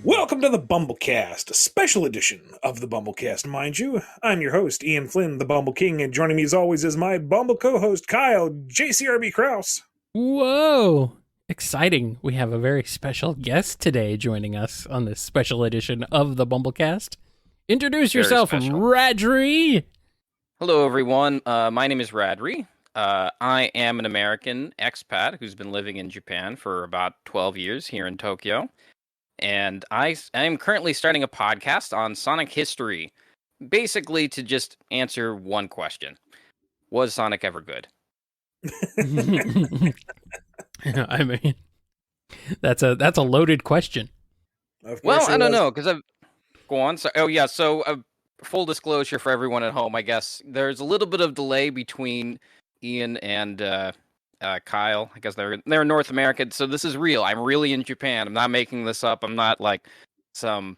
Welcome to the BumbleKast, a special edition of the BumbleKast, mind you. I'm your host, Ian Flynn, the Bumble King, and joining me as always is my Bumble co-host, Kyle JCRB Kraus. Whoa! Exciting. We have a very special guest today joining us on this special edition of the BumbleKast. Introduce yourself, Radrey! Hello, everyone. My name is Radrey. I am an American expat who's been living in Japan for about 12 years here in Tokyo. And I am currently starting a podcast on Sonic history, basically to just answer one question. Was Sonic ever good? I mean, that's a loaded question. Well, I don't know, because I've... Go on. So full disclosure for everyone at home, I guess. There's a little bit of delay between Ian and Kyle. I guess they're in North America, so this is real. I'm really in Japan. I'm not making this up. I'm not like some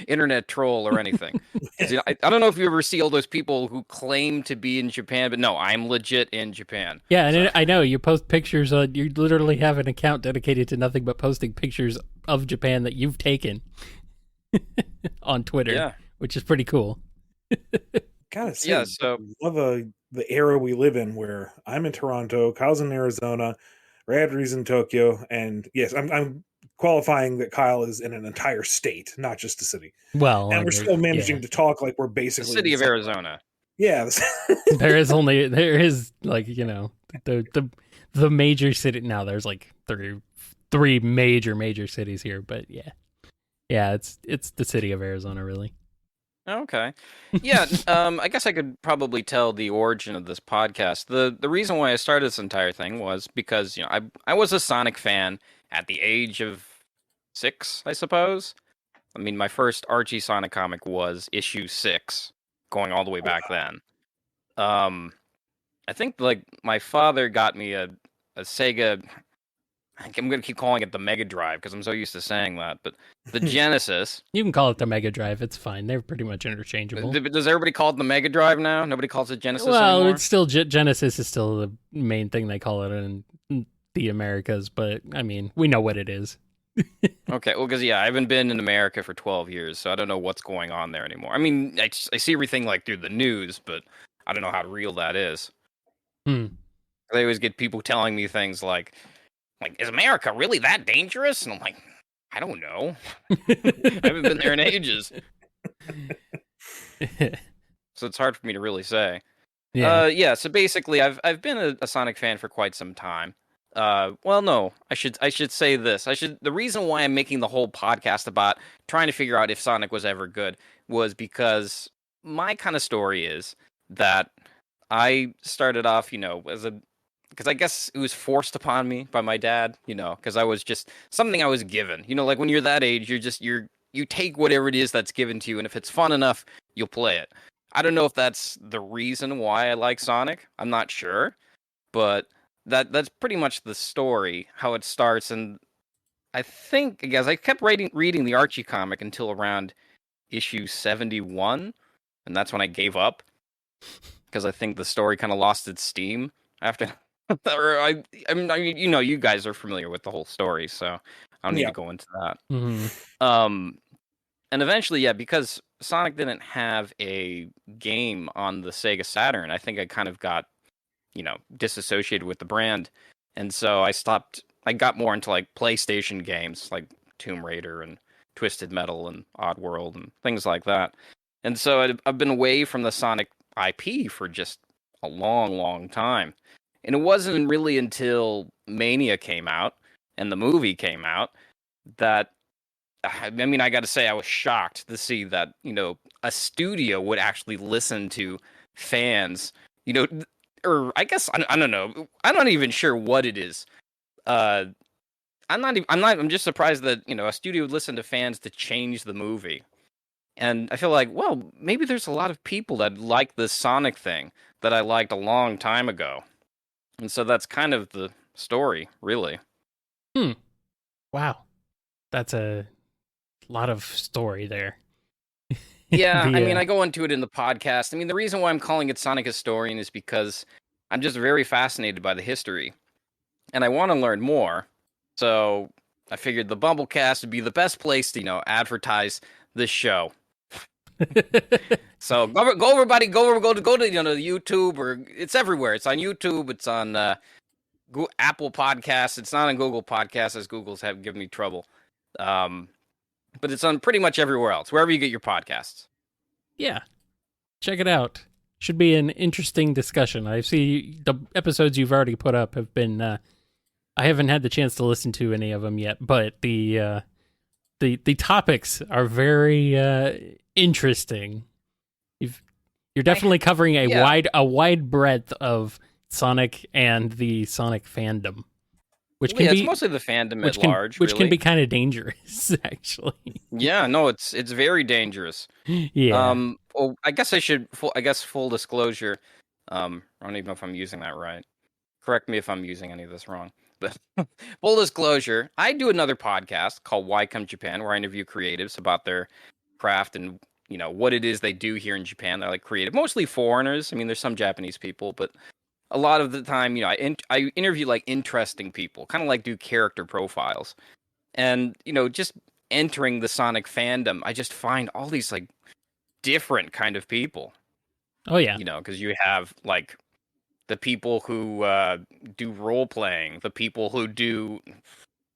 internet troll or anything. I don't know if you ever see all those people who claim to be in Japan, but no, I'm legit in Japan. Yeah, and I know you post pictures. You literally have an account dedicated to nothing but posting pictures of Japan that you've taken on Twitter, which is pretty cool. Gotta say, I love the era we live in where I'm in Toronto, Kyle's in Arizona, Radrey's in Tokyo, and yes, I'm qualifying that Kyle is in an entire state, not just a city. Well, and we're still managing to talk like we're basically the city of Arizona. Yeah, there is like, you know, the major city. Now there's like three major cities here, but yeah, it's the city of Arizona, really. Okay. Yeah, I guess I could probably tell the origin of this podcast. The reason why I started this entire thing was because, you know, I was a Sonic fan at the age of 6, I suppose. I mean, my first Archie Sonic comic was issue 6, going all the way back then. I think, like, my father got me a Sega... I'm going to keep calling it the Mega Drive because I'm so used to saying that, but the Genesis. You can call it the Mega Drive. It's fine. They're pretty much interchangeable. Does everybody call it the Mega Drive now? Nobody calls it Genesis well, anymore? It's still Genesis is still the main thing they call it in the Americas, but I mean, we know what it is. Okay, well, because I haven't been in America for 12 years, so I don't know what's going on there anymore. I mean, I see everything like through the news, but I don't know how real that is. I always get people telling me things like, is America really that dangerous? And I'm like, I don't know. I haven't been there in ages. So it's hard for me to really say. Yeah. So basically, I've been a Sonic fan for quite some time. Well, no, I should say this. The reason why I'm making the whole podcast about trying to figure out if Sonic was ever good was because my kind of story is that I started off, you know, because I guess it was forced upon me by my dad, you know, because I was just something I was given. You know, like when you're that age, you take whatever it is that's given to you, and if it's fun enough, you'll play it. I don't know if that's the reason why I like Sonic. I'm not sure, but that's pretty much the story, how it starts. And I think, guys, I kept reading the Archie comic until around issue 71, and that's when I gave up because I think the story kind of lost its steam after. I mean, you know, you guys are familiar with the whole story, so I don't need to go into that. And eventually, because Sonic didn't have a game on the Sega Saturn, I think I kind of got, you know, disassociated with the brand, and so I got more into like PlayStation games, like Tomb Raider and Twisted Metal and Oddworld and things like that. And so I've been away from the Sonic IP for just a long time. And it wasn't really until Mania came out and the movie came out that, I mean, I got to say, I was shocked to see that, you know, a studio would actually listen to fans, you know, or I guess, I don't know. I'm not even sure what it is. I'm just surprised that, you know, a studio would listen to fans to change the movie. And I feel like, well, maybe there's a lot of people that like this Sonic thing that I liked a long time ago. And so that's kind of the story, really. Wow. That's a lot of story there. Yeah, I mean, I go into it in the podcast. I mean, the reason why I'm calling it Sonic Historian is because I'm just very fascinated by the history. And I want to learn more. So I figured the BumbleKast would be the best place to, advertise this show. So go everybody, go to YouTube, or it's everywhere. It's on YouTube. It's on Apple Podcasts. It's not on Google Podcasts, as Google's have given me trouble. But it's on pretty much everywhere else, wherever you get your podcasts. Yeah, check it out. Should be an interesting discussion. I see the episodes you've already put up have been. I haven't had the chance to listen to any of them yet, but the topics are very interesting. You're definitely covering a wide breadth of Sonic and the Sonic fandom, which can be it's mostly the fandom at large, which can be kind of dangerous, actually. Yeah, no, it's very dangerous. Yeah. Well, I guess full disclosure. I don't even know if I'm using that right. Correct me if I'm using any of this wrong. But full disclosure, I do another podcast called Why Come Japan, where I interview creatives about their craft and what it is they do here in Japan. They're like creative, mostly foreigners. I mean, there's some Japanese people, but a lot of the time, I interview like interesting people, kind of like do character profiles, and just entering the Sonic fandom, I just find all these like different kind of people. Oh yeah, because you have like the people who do role playing, the people who do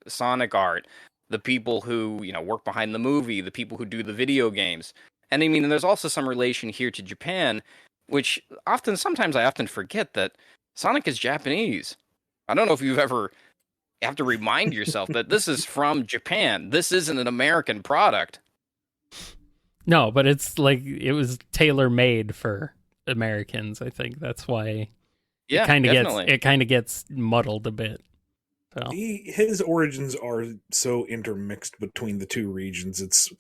Sonic art, the people who work behind the movie, the people who do the video games. And I mean, there's also some relation here to Japan, which sometimes I often forget that Sonic is Japanese. I don't know if you have to remind yourself that this is from Japan. This isn't an American product. No, but it's like it was tailor-made for Americans. I think that's why it kind of gets muddled a bit. So. His origins are so intermixed between the two regions. It's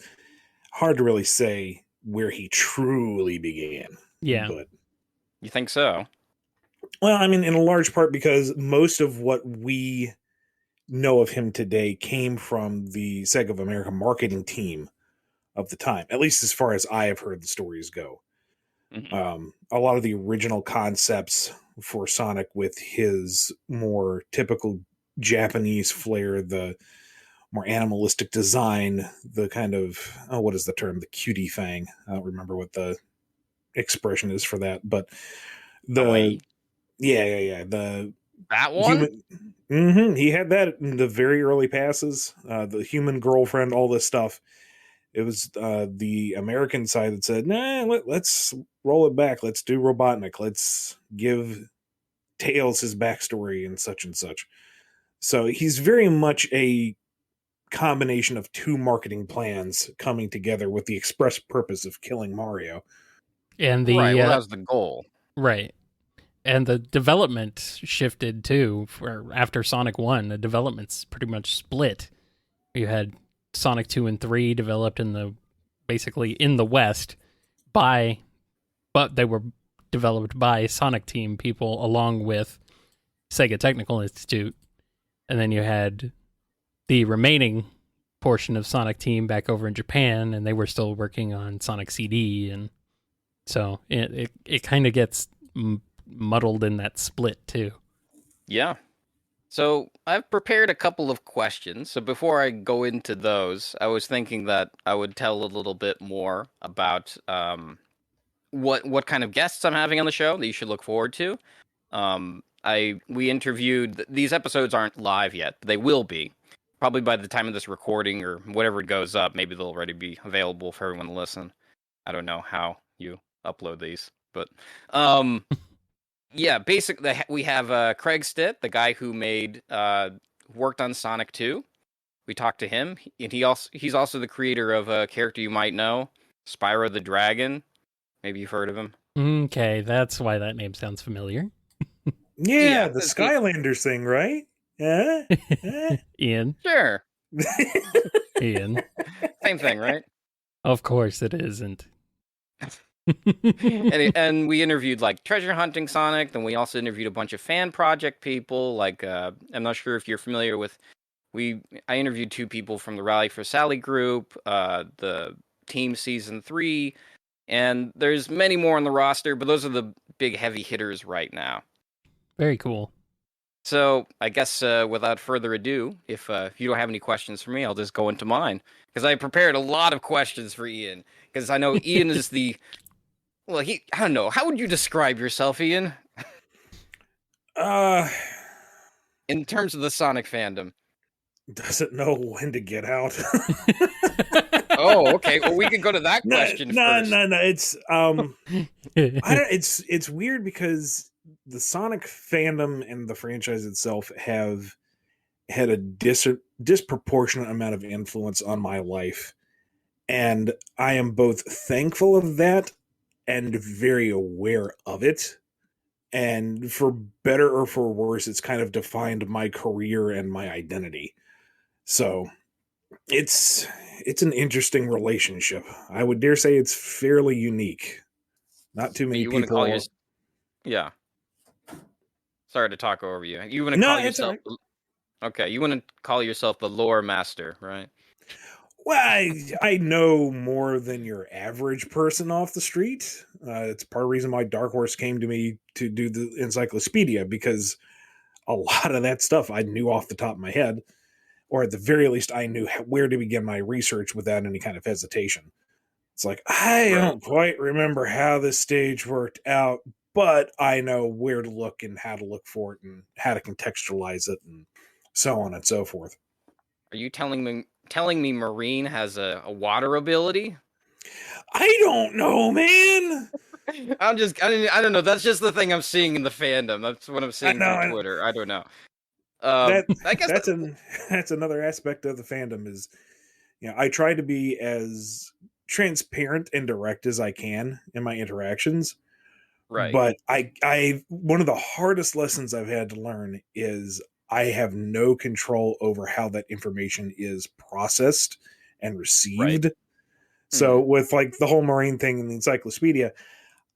hard to really say where he truly began. Yeah. But you think so? Well, I mean, in a large part because most of what we know of him today came from the Sega of America marketing team of the time, at least as far as I have heard the stories go. Mm-hmm. A lot of the original concepts for Sonic with his more typical Japanese flair, the more animalistic design, the kind of, what is the term? The cutie fang. I don't remember what the expression is for that, but the that one? He had that in the very early passes, the human girlfriend, all this stuff. It was the American side that said, nah, let's roll it back. Let's do Robotnik. Let's give Tails his backstory and such and such. So he's very much a combination of two marketing plans coming together with the express purpose of killing Mario. And that was the goal. Right. And the development shifted too. After Sonic 1, the development's pretty much split. You had Sonic 2 and 3 developed basically in the West but they were developed by Sonic Team people along with Sega Technical Institute. And then you had the remaining portion of Sonic Team back over in Japan, and they were still working on Sonic CD, and so it kind of gets muddled in that split too. Yeah. So I've prepared a couple of questions. So before I go into those, I was thinking that I would tell a little bit more about what kind of guests I'm having on the show that you should look forward to. We interviewed, these episodes aren't live yet, but they will be. Probably by the time of this recording or whatever it goes up, maybe they'll already be available for everyone to listen. I don't know how you upload these, but yeah, basically we have Craig Stitt, the guy who worked on Sonic 2. We talked to him, and he's also the creator of a character you might know, Spyro the Dragon. Maybe you've heard of him. Okay, that's why that name sounds familiar. Yeah, the Skylanders thing, right? Yeah. Ian. Sure. Ian. Same thing, right? Of course it isn't. and we interviewed like treasure hunting Sonic. Then we also interviewed a bunch of fan project people. Like I'm not sure if you're familiar with. I interviewed 2 people from the Rally for Sally group, the Team Season 3, and there's many more on the roster. But those are the big heavy hitters right now. Very cool. So I guess without further ado, if you don't have any questions for me, I'll just go into mine because I prepared a lot of questions for Ian because I know Ian is the I don't know. How would you describe yourself, Ian? In terms of the Sonic fandom. Doesn't know when to get out. Oh, okay. Well, we could go to that question first. No. It's weird because the Sonic fandom and the franchise itself have had a disproportionate amount of influence on my life, and I am both thankful of that and very aware of it. And for better or for worse, it's kind of defined my career and my identity. So it's an interesting relationship. I would dare say it's fairly unique. Not too many people. Yeah. Sorry to talk over you. You want to call yourself? Right. Okay, you want to call yourself the lore master, right? Well, I know more than your average person off the street. It's part of the reason why Dark Horse came to me to do the encyclopedia, because a lot of that stuff I knew off the top of my head, or at the very least, I knew where to begin my research without any kind of hesitation. It's like, I don't quite remember how this stage worked out, but I know where to look and how to look for it and how to contextualize it and so on and so forth. Are you telling me Marine has a water ability? I don't know, man. I don't know. That's just the thing I'm seeing in the fandom. That's what I'm seeing on Twitter. I don't know. I guess that's another aspect of the fandom is, I try to be as transparent and direct as I can in my interactions. Right. But I one of the hardest lessons I've had to learn is I have no control over how that information is processed and received. Right. So with like the whole Marine thing in the encyclopedia,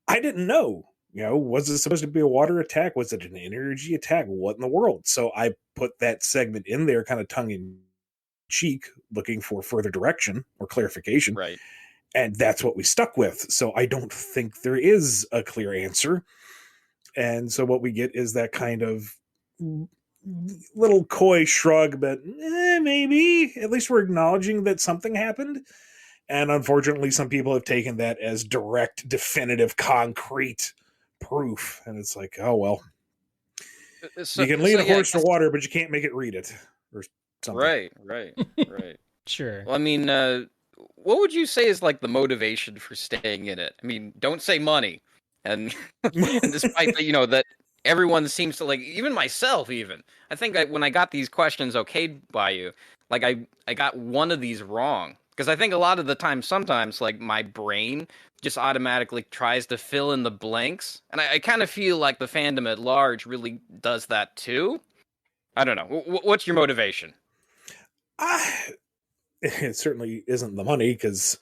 I didn't know. Was it supposed to be a water attack? Was it an energy attack? What in the world? So I put that segment in there kind of tongue in cheek, looking for further direction or clarification. Right. And that's what we stuck with. So I don't think there is a clear answer. And so what we get is that kind of little coy shrug, but maybe at least we're acknowledging that something happened. And unfortunately, some people have taken that as direct, definitive, concrete proof. And it's like, oh, well, you can lead a horse to water, but you can't make it read it or something. Right. Sure. Well, I mean, what would you say is like the motivation for staying in it? I mean, don't say money. And, and despite that, that everyone seems to like, even myself, I think when I got these questions okayed by you, like I got one of these wrong. Because I think a lot of the time, sometimes, like, my brain just automatically tries to fill in the blanks. And I kind of feel like the fandom at large really does that too. I don't know. What's your motivation? It certainly isn't the money, because,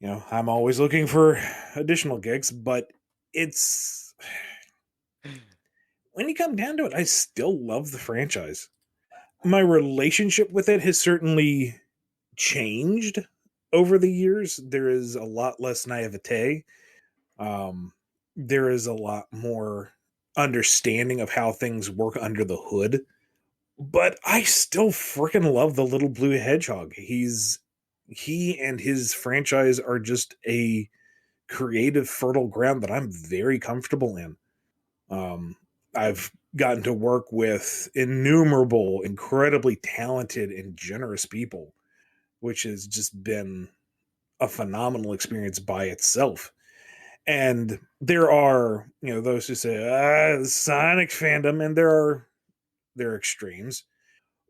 I'm always looking for additional gigs. But it's... when you come down to it, I still love the franchise. My relationship with it has certainly changed over the years. There is a lot less naivete. There is a lot more understanding of how things work under the hood. But I still freaking love the little blue hedgehog. He and his franchise are just a creative, fertile ground that I'm very comfortable in. I've gotten to work with innumerable, incredibly talented and generous people, which has just been a phenomenal experience by itself. And there are, those who say, the Sonic fandom, and there are extremes.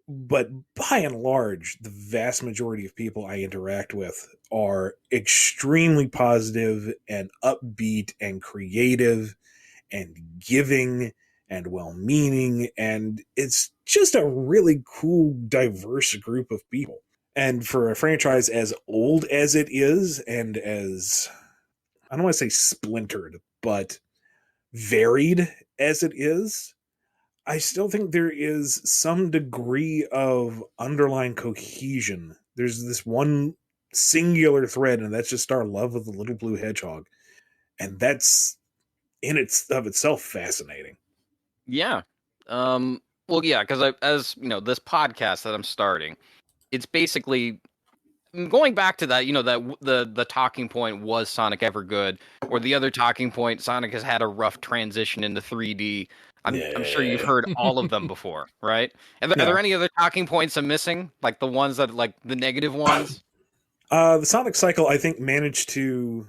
But by and large, the vast majority of people I interact with are extremely positive and upbeat and creative and giving and well-meaning. And it's just a really cool, diverse group of people. And for a franchise as old as it is, and as, I don't want to say splintered, but varied as it is, I still think there is some degree of underlying cohesion. There's this one singular thread, and that's just our love of the little blue hedgehog. And that's in its of itself fascinating. Yeah. Well, Well, yeah, because as you know, this podcast that I'm starting, it's basically going back to that. You know, that the talking point was Sonic ever good, or the other talking point, Sonic has had a rough transition into 3D. I'm sure you've heard all of them before, right? Are there any other talking points I'm missing? Like the ones that like the negative ones? The Sonic cycle, I think, managed to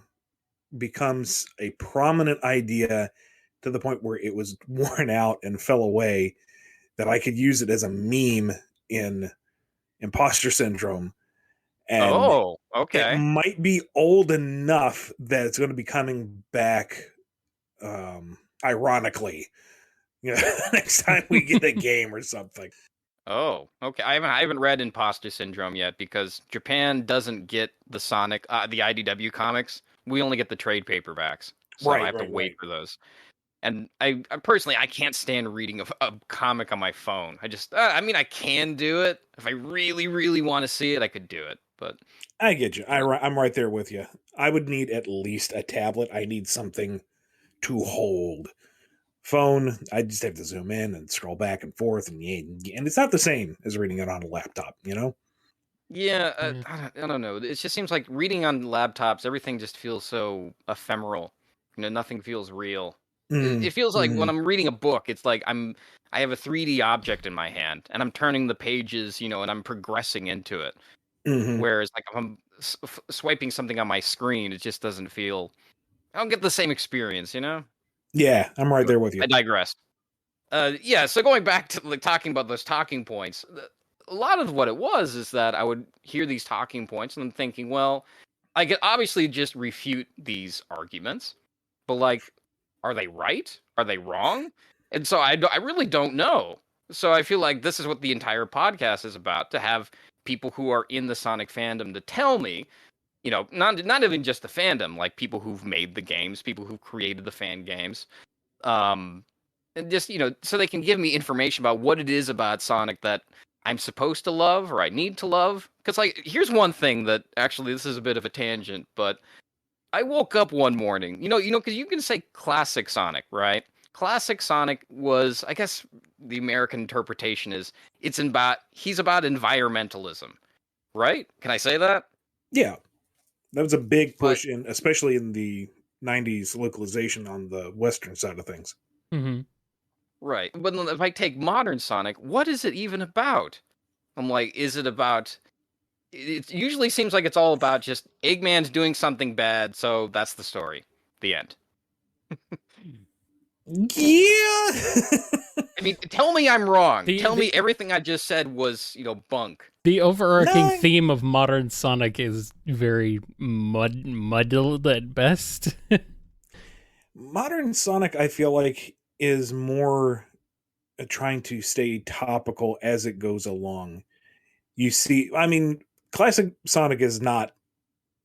becomes a prominent idea to the point where it was worn out and fell away, that I could use it as a meme in Imposter Syndrome. And it okay. might be old enough that it's going to be coming back, ironically, next time we get a game or something. Oh, okay. I haven't read Imposter Syndrome yet because Japan doesn't get the Sonic, the IDW comics. We only get the trade paperbacks, so I have to wait for those. And I personally, I can't stand reading a comic on my phone. I just, I mean, I can do it if I really, really want to see it. I could do it, but I get you. I'm right there with you. I would need at least a tablet. I need something to hold. Phone, I just have to zoom in and scroll back and forth, and it's not the same as reading it on a laptop, you know? Yeah, I don't know. It just seems like reading on laptops, everything just feels so ephemeral. You know, nothing feels real. It feels like when I'm reading a book, it's like I have a 3D object in my hand and I'm turning the pages, you know, and I'm progressing into it. Whereas like if I'm swiping something on my screen, it just doesn't feel. I don't get the same experience, you know? Yeah, I'm right there with you. I digress. Yeah, so going back to like talking about those talking points, a lot of what it was is that I would hear these talking points and I'm thinking, well, I could obviously just refute these arguments, but like, are they right? Are they wrong? And so I really don't know. So I feel like this is what the entire podcast is about, to have people who are in the Sonic fandom to tell me, you know, not even just the fandom, like people who've made the games, people who've created the fan games, and just, you know, so they can give me information about what it is about Sonic that I'm supposed to love or I need to love. Because like, here's one thing that actually, this is a bit of a tangent, but I woke up one morning, because you can say classic Sonic, right? Classic Sonic was, I guess, the American interpretation is he's about environmentalism, right? Can I say that? Yeah, that was a big push especially in the 90s localization on the Western side of things. Right. But if I take modern Sonic, what is it even about? I'm like, is it about... It usually seems like it's all about just Eggman's doing something bad, so that's the story. The end. Yeah! I mean, tell me I'm wrong. Tell me everything I just said was, bunk. The overarching theme of modern Sonic is very muddled at best. Modern Sonic, I feel like, is more trying to stay topical as it goes along. You see, I mean, classic Sonic is not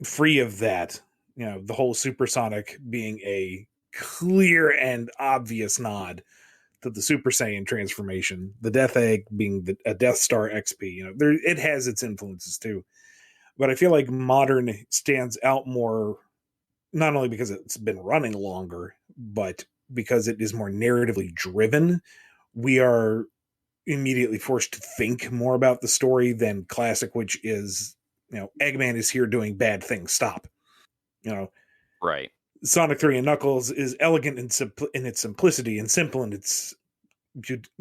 free of that. You know, the whole Supersonic being a clear and obvious nod to the Super Saiyan transformation, the Death Egg being a Death Star XP. You know, it has its influences too. But I feel like modern stands out more, not only because it's been running longer, but because it is more narratively driven. We are immediately forced to think more about the story than classic, which is, Eggman is here doing bad things. Stop. Right. Sonic 3 and Knuckles is elegant in its simplicity and simple in its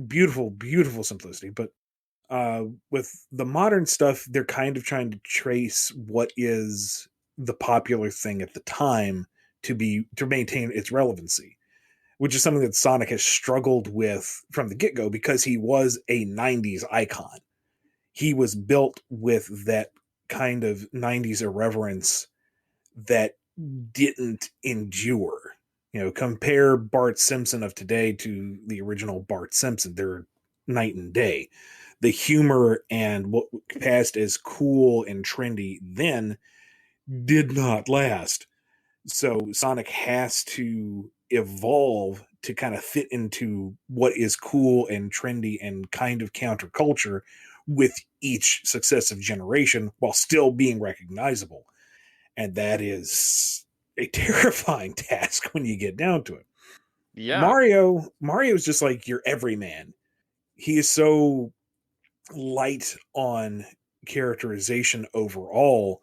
beautiful, beautiful simplicity. But with the modern stuff, they're kind of trying to trace what is the popular thing at the time to maintain its relevancy, which is something that Sonic has struggled with from the get-go because he was a 90s icon. He was built with that kind of 90s irreverence that didn't endure. Compare Bart Simpson of today to the original Bart Simpson. They're night and day. The humor and what passed as cool and trendy then did not last. So Sonic has to evolve to kind of fit into what is cool and trendy and kind of counterculture with each successive generation while still being recognizable. And that is a terrifying task when you get down to it. Yeah. Mario is just like your everyman. he is so light on characterization overall,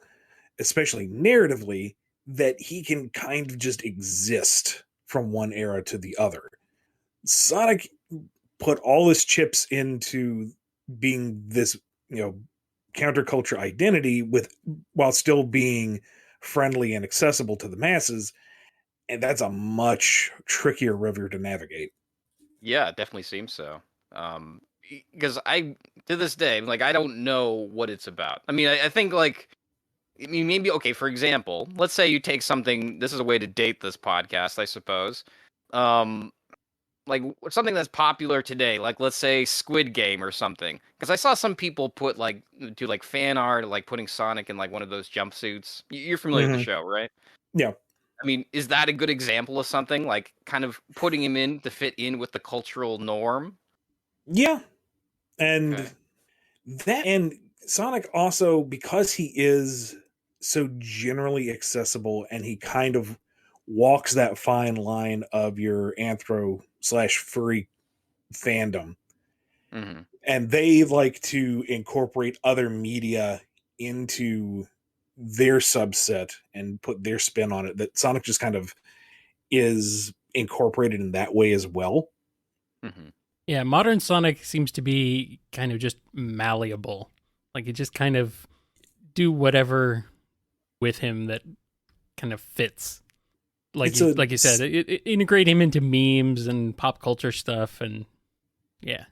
especially narratively, that he can kind of just exist from one era to the other. Sonic put all his chips into being this, counterculture identity while still being friendly and accessible to the masses, and that's a much trickier river to navigate. Yeah, it definitely seems so. Because I, to this day, like, I don't know what it's about. I mean, I think, like, I mean, maybe, okay, for example, let's say you take something, this is a way to date this podcast, I suppose. Like, something that's popular today, like, let's say Squid Game or something. Because I saw some people do, like, fan art, like, putting Sonic in, like, one of those jumpsuits. You're familiar with the show, right? Yeah. I mean, is that a good example of something, like, kind of putting him in to fit in with the cultural norm? Yeah. And Okay. and Sonic also, because he is so generally accessible and he kind of walks that fine line of your anthro/furry fandom, Mm-hmm. and they like to incorporate other media into their subset and put their spin on it, that Sonic just kind of is incorporated in that way as well. Mm-hmm. Yeah, modern Sonic seems to be kind of just malleable. Like it just kind of do whatever with him that kind of fits. Like you said, integrate him into memes and pop culture stuff, and yeah.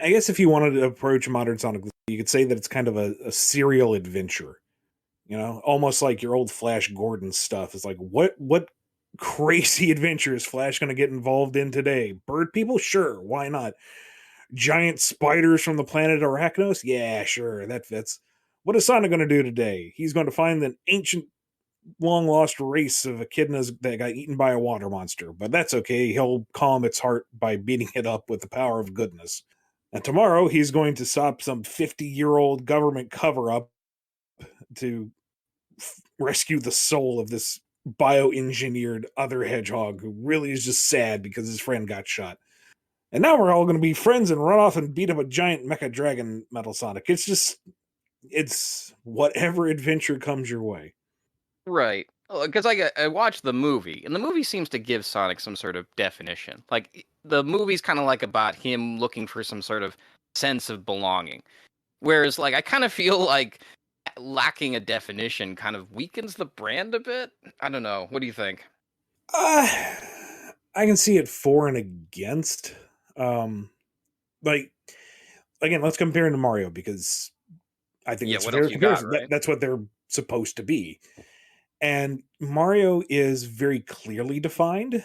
I guess if you wanted to approach modern Sonic, you could say that it's kind of a serial adventure. Almost like your old Flash Gordon stuff. It's like, what crazy adventure is Flash going to get involved in today? Bird people? Sure, why not? Giant spiders from the planet Arachnos? Yeah, sure, that fits. What is Sonic going to do today? He's going to find an ancient, long lost race of echidnas that got eaten by a water monster, but that's okay. He'll calm its heart by beating it up with the power of goodness. And tomorrow he's going to stop some 50-year-old government cover up to rescue the soul of this bioengineered other hedgehog who really is just sad because his friend got shot. And now we're all going to be friends and run off and beat up a giant mecha dragon, Metal Sonic. It's whatever adventure comes your way. Right. Because I watched the movie, and the movie seems to give Sonic some sort of definition. Like, the movie's kind of like about him looking for some sort of sense of belonging. Whereas, like, I kind of feel like lacking a definition kind of weakens the brand a bit. I don't know. What do you think? I can see it for and against. Like, again, let's compare him to Mario because I think Yeah, it's a what fair else you got, comparison. right? That's what they're supposed to be. And Mario is very clearly defined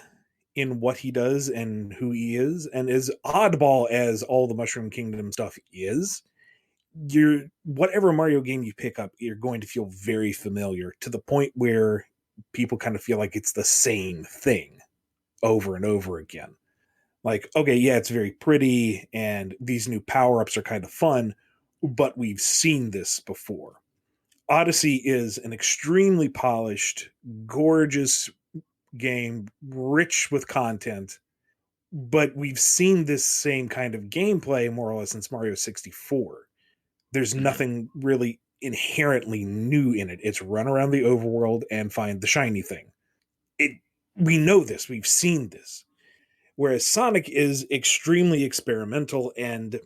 in what he does and who he is, and as oddball as all the Mushroom Kingdom stuff is, whatever Mario game you pick up, you're going to feel very familiar to the point where people kind of feel like it's the same thing over and over again. Like, okay, yeah, it's very pretty and these new power-ups are kind of fun, but we've seen this before. Odyssey is an extremely polished, gorgeous game, rich with content, but we've seen this same kind of gameplay more or less since Mario 64. There's Mm-hmm. nothing really inherently new in it. It's run around the overworld and find the shiny thing. We know this, we've seen this. Whereas Sonic is extremely experimental and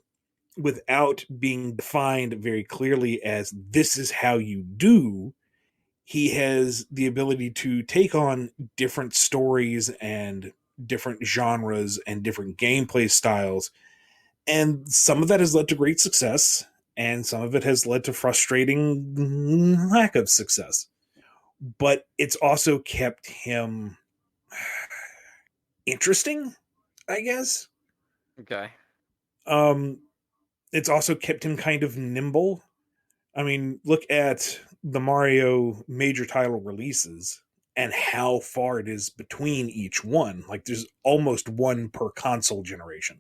without being defined very clearly as this is how you do, he has the ability to take on different stories and different genres and different gameplay styles. And some of that has led to great success, and some of it has led to frustrating lack of success. But it's also kept him interesting, I guess. Okay. Um, it's also kept him kind of nimble. I mean, look at the Mario major title releases and how far it is between each one. Like, there's almost one per console generation,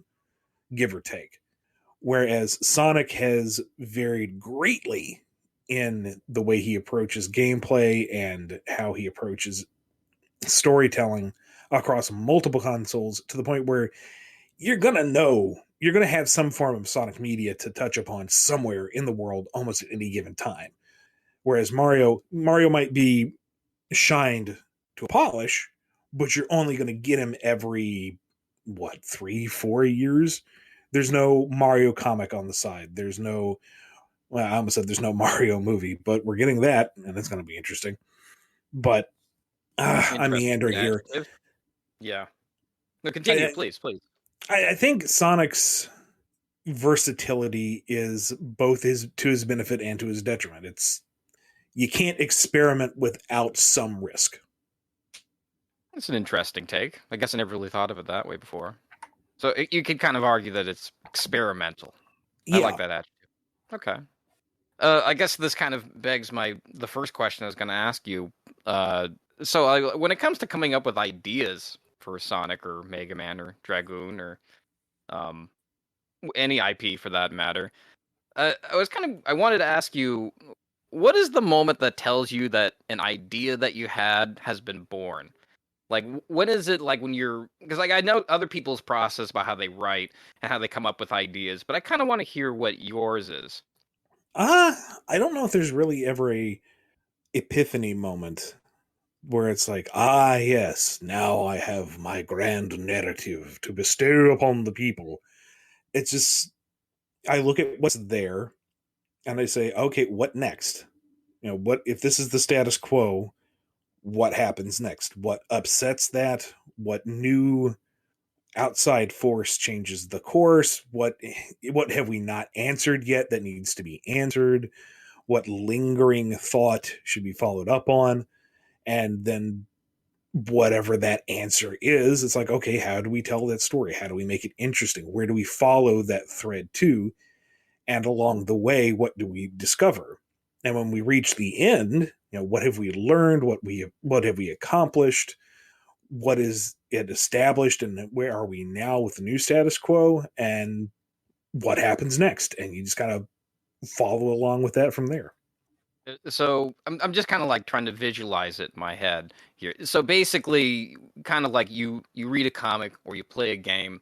give or take. Whereas Sonic has varied greatly in the way he approaches gameplay and how he approaches storytelling across multiple consoles to the point where you're going to know you're going to have some form of Sonic media to touch upon somewhere in the world almost at any given time. Whereas Mario might be shined to a polish, but you're only going to get him every 3-4 years. There's no Mario comic on the side. There's no, well, I almost said there's no Mario movie, but we're getting that, and it's going to be interesting. But I'm meandering here. Yeah. No, continue, please. I think Sonic's versatility is both to his benefit and to his detriment. You can't experiment without some risk. That's an interesting take. I guess I never really thought of it that way before. So you could kind of argue that it's experimental. Yeah. I like that attitude. Okay. I guess this kind of begs the first question I was going to ask you. So when it comes to coming up with ideas for Sonic or Mega Man or Dragoon or any IP for that matter, I wanted to ask you, what is the moment that tells you that an idea that you had has been born? Like, when is it, like, when you're... Because, like, I know other people's process about how they write and how they come up with ideas, but I kind of want to hear what yours is. I don't know if there's really ever a epiphany moment where it's like, yes, now I have my grand narrative to bestow upon the people. It's just, I look at what's there and I say, okay, what next? What if this is the status quo? What happens next? What upsets that? What new outside force changes the course? What have we not answered yet that needs to be answered? What lingering thought should be followed up on? And then whatever that answer is, it's like, okay, how do we tell that story? How do we make it interesting? Where do we follow that thread to? And along the way, what do we discover? And when we reach the end, what have we learned? What have we accomplished? What is it established? And where are we now with the new status quo? And what happens next? And you just kind of follow along with that from there. So I'm just kind of like trying to visualize it in my head here. So basically, kind of like you read a comic or you play a game,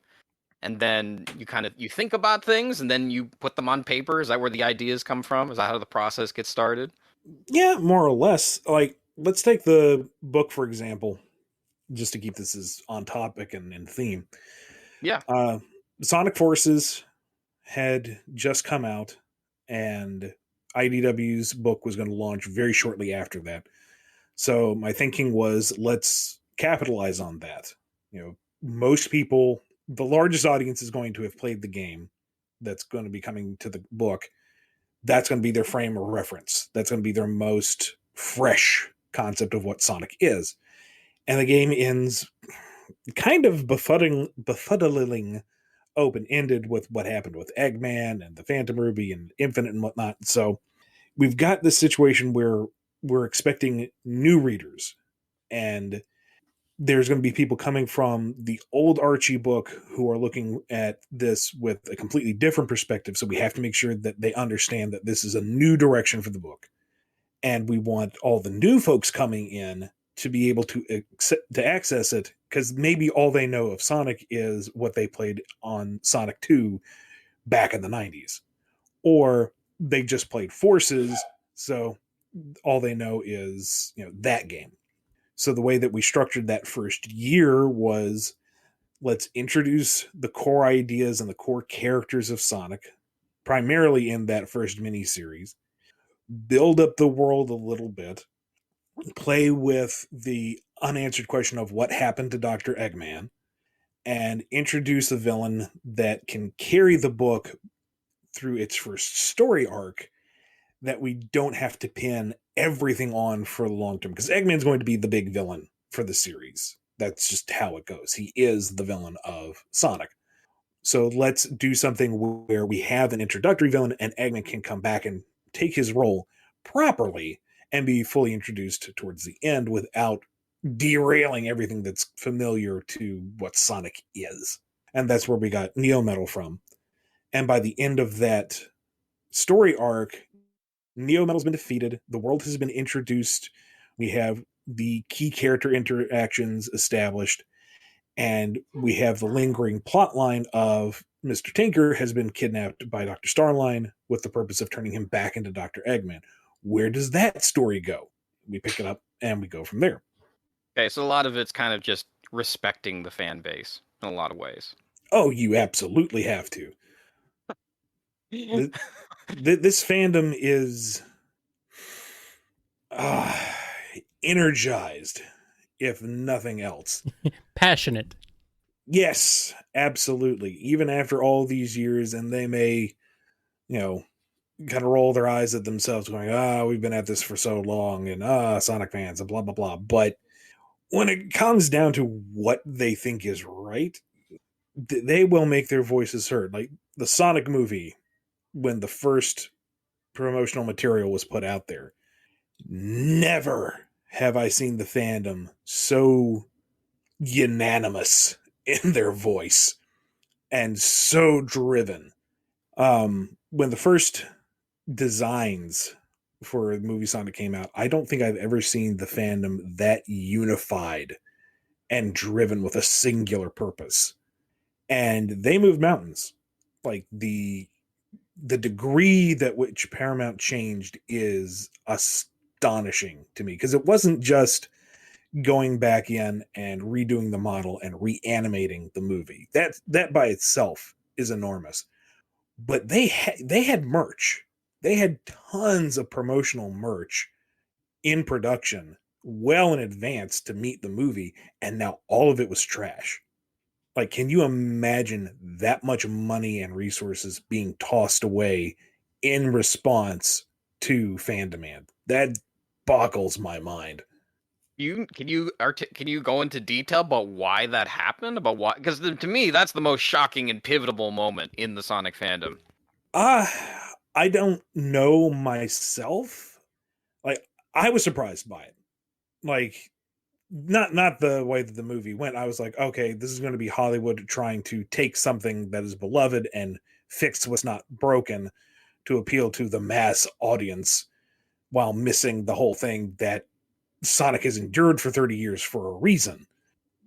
and then you think about things, and then you put them on paper. Is that where the ideas come from? Is that how the process gets started? Yeah, more or less. Like, let's take the book, for example, just to keep this as on topic and in theme. Yeah. Sonic Forces had just come out, and IDW's book was going to launch very shortly after that. So my thinking was, let's capitalize on that. Most people, the largest audience is going to have played the game that's going to be coming to the book. That's going to be their frame of reference. That's going to be their most fresh concept of what Sonic is. And the game ends kind of befuddling open-ended with what happened with Eggman and the Phantom Ruby and Infinite and whatnot. So we've got this situation where we're expecting new readers, and there's going to be people coming from the old Archie book who are looking at this with a completely different perspective. So we have to make sure that they understand that this is a new direction for the book. And we want all the new folks coming in to be able to access it, because maybe all they know of Sonic is what they played on Sonic 2 back in the 90s. Or they just played Forces, so all they know is that game. So the way that we structured that first year was, let's introduce the core ideas and the core characters of Sonic, primarily in that first miniseries, build up the world a little bit, play with the unanswered question of what happened to Dr. Eggman, and introduce a villain that can carry the book through its first story arc, that we don't have to pin everything on for the long term, because Eggman's going to be the big villain for the series. That's just how it goes. He is the villain of Sonic. So let's do something where we have an introductory villain and Eggman can come back and take his role properly and be fully introduced towards the end without derailing everything that's familiar to what Sonic is. And that's where we got Neo Metal from. And by the end of that story arc, Neo Metal's been defeated. The world has been introduced. We have the key character interactions established. And we have the lingering plot line of Mr. Tinker has been kidnapped by Dr. Starline with the purpose of turning him back into Dr. Eggman. Where does that story go? We pick it up and we go from there. Okay, so a lot of it's kind of just respecting the fan base in a lot of ways. Oh, you absolutely have to. This fandom is energized, if nothing else. Passionate. Yes, absolutely. Even after all these years, and they may, kind of roll their eyes at themselves going, we've been at this for so long, and Sonic fans, and blah, blah, blah. But when it comes down to what they think is right, they will make their voices heard. Like the Sonic movie, when the first promotional material was put out there, never have I seen the fandom so unanimous in their voice and so driven. When the first designs for the movie Sonic came out, I don't think I've ever seen the fandom that unified and driven with a singular purpose. And they moved mountains. Like the degree that which Paramount changed is astonishing to me, because it wasn't just going back in and redoing the model and reanimating the movie. That by itself is enormous. But they had merch. They had tons of promotional merch in production well in advance to meet the movie, and now all of it was trash. Like, can you imagine that much money and resources being tossed away in response to fan demand? That boggles my mind. Can you go into detail about why that happened? About why? Because to me, that's the most shocking and pivotal moment in the Sonic fandom. I don't know myself. Like, I was surprised by it. Like, not the way that the movie went. I was like, okay, this is going to be Hollywood trying to take something that is beloved and fix what's not broken to appeal to the mass audience, while missing the whole thing that Sonic has endured for 30 years for a reason.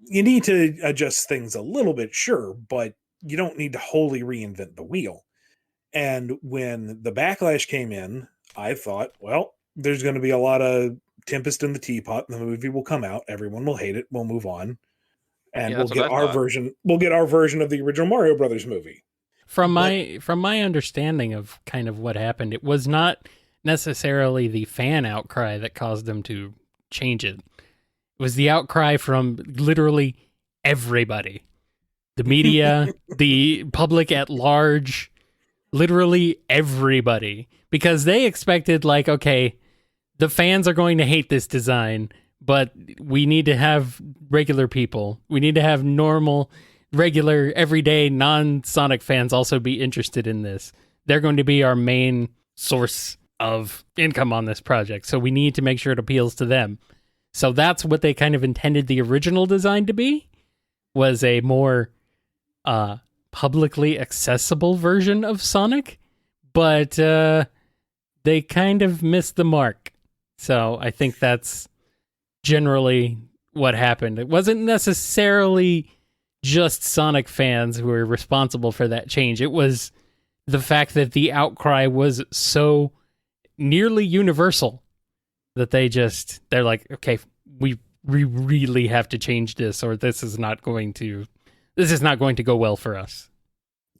You need to adjust things a little bit, sure, but you don't need to wholly reinvent the wheel. And when the backlash came in, I thought, well, there's going to be a lot of tempest in the teapot. The movie will come out. Everyone will hate it. We'll move on. And we'll get our version. We'll get our version of the original Mario Brothers movie. From my understanding of kind of what happened, it was not necessarily the fan outcry that caused them to change it. It was the outcry from literally everybody. The media, the public at large, literally everybody. Because they expected, like, okay, the fans are going to hate this design, but we need to have regular people. We need to have normal, regular, everyday, non-Sonic fans also be interested in this. They're going to be our main source of income on this project, so we need to make sure it appeals to them. So that's what they kind of intended the original design to be, was a more publicly accessible version of Sonic, but they kind of missed the mark. So I think that's generally what happened. It wasn't necessarily just Sonic fans who were responsible for that change. It was the fact that the outcry was so nearly universal that they're like, okay, we really have to change this, or this is not going to go well for us.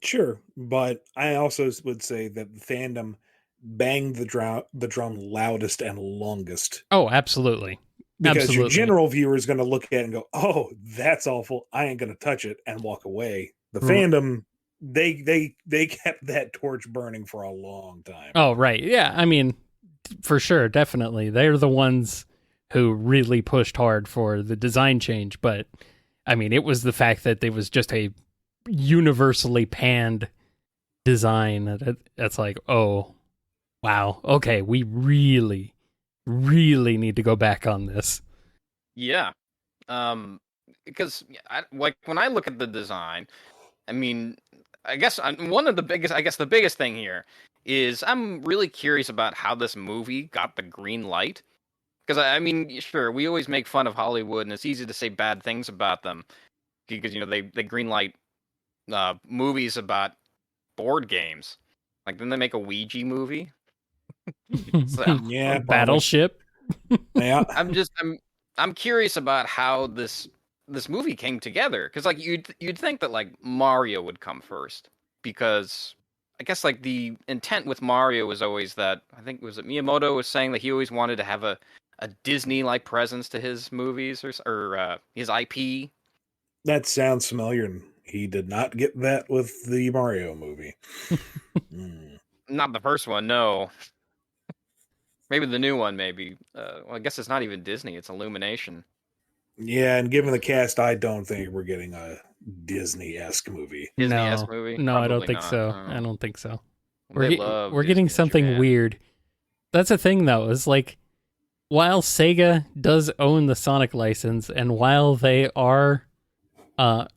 Sure, but I also would say that the fandom banged the drum loudest and longest. Oh, absolutely. Because your general viewer is going to look at it and go, oh, that's awful. I ain't going to touch it, and walk away. The fandom, they kept that torch burning for a long time. Oh, right. Yeah, I mean, for sure, definitely. They're the ones who really pushed hard for the design change. But, I mean, it was the fact that it was just a universally panned design. That's like, oh, wow. Okay, we really need to go back on this. Yeah. Because like when I look at the design, I mean, I guess the biggest thing here is I'm really curious about how this movie got the green light. Because I mean, sure, we always make fun of Hollywood, and it's easy to say bad things about them because they green light movies about board games. Like, didn't they make a Ouija movie? So, Yeah, Battleship. Yeah. I'm curious about how this movie came together, because like you'd think that like Mario would come first, because I guess like the intent with Mario was always that, I think was it Miyamoto was saying that he always wanted to have a Disney like presence to his movies or his IP. That sounds familiar, and he did not get that with the Mario movie. Not the first one, no. Maybe the new one, maybe. Well, I guess it's not even Disney; it's Illumination. Yeah, and given the cast, I don't think we're getting a Disney-esque movie. Disney-esque movie? No, Probably I don't think not. so. No. I don't think so. We're getting something weird. That's the thing, though. Is like, while Sega does own the Sonic license, and while they are a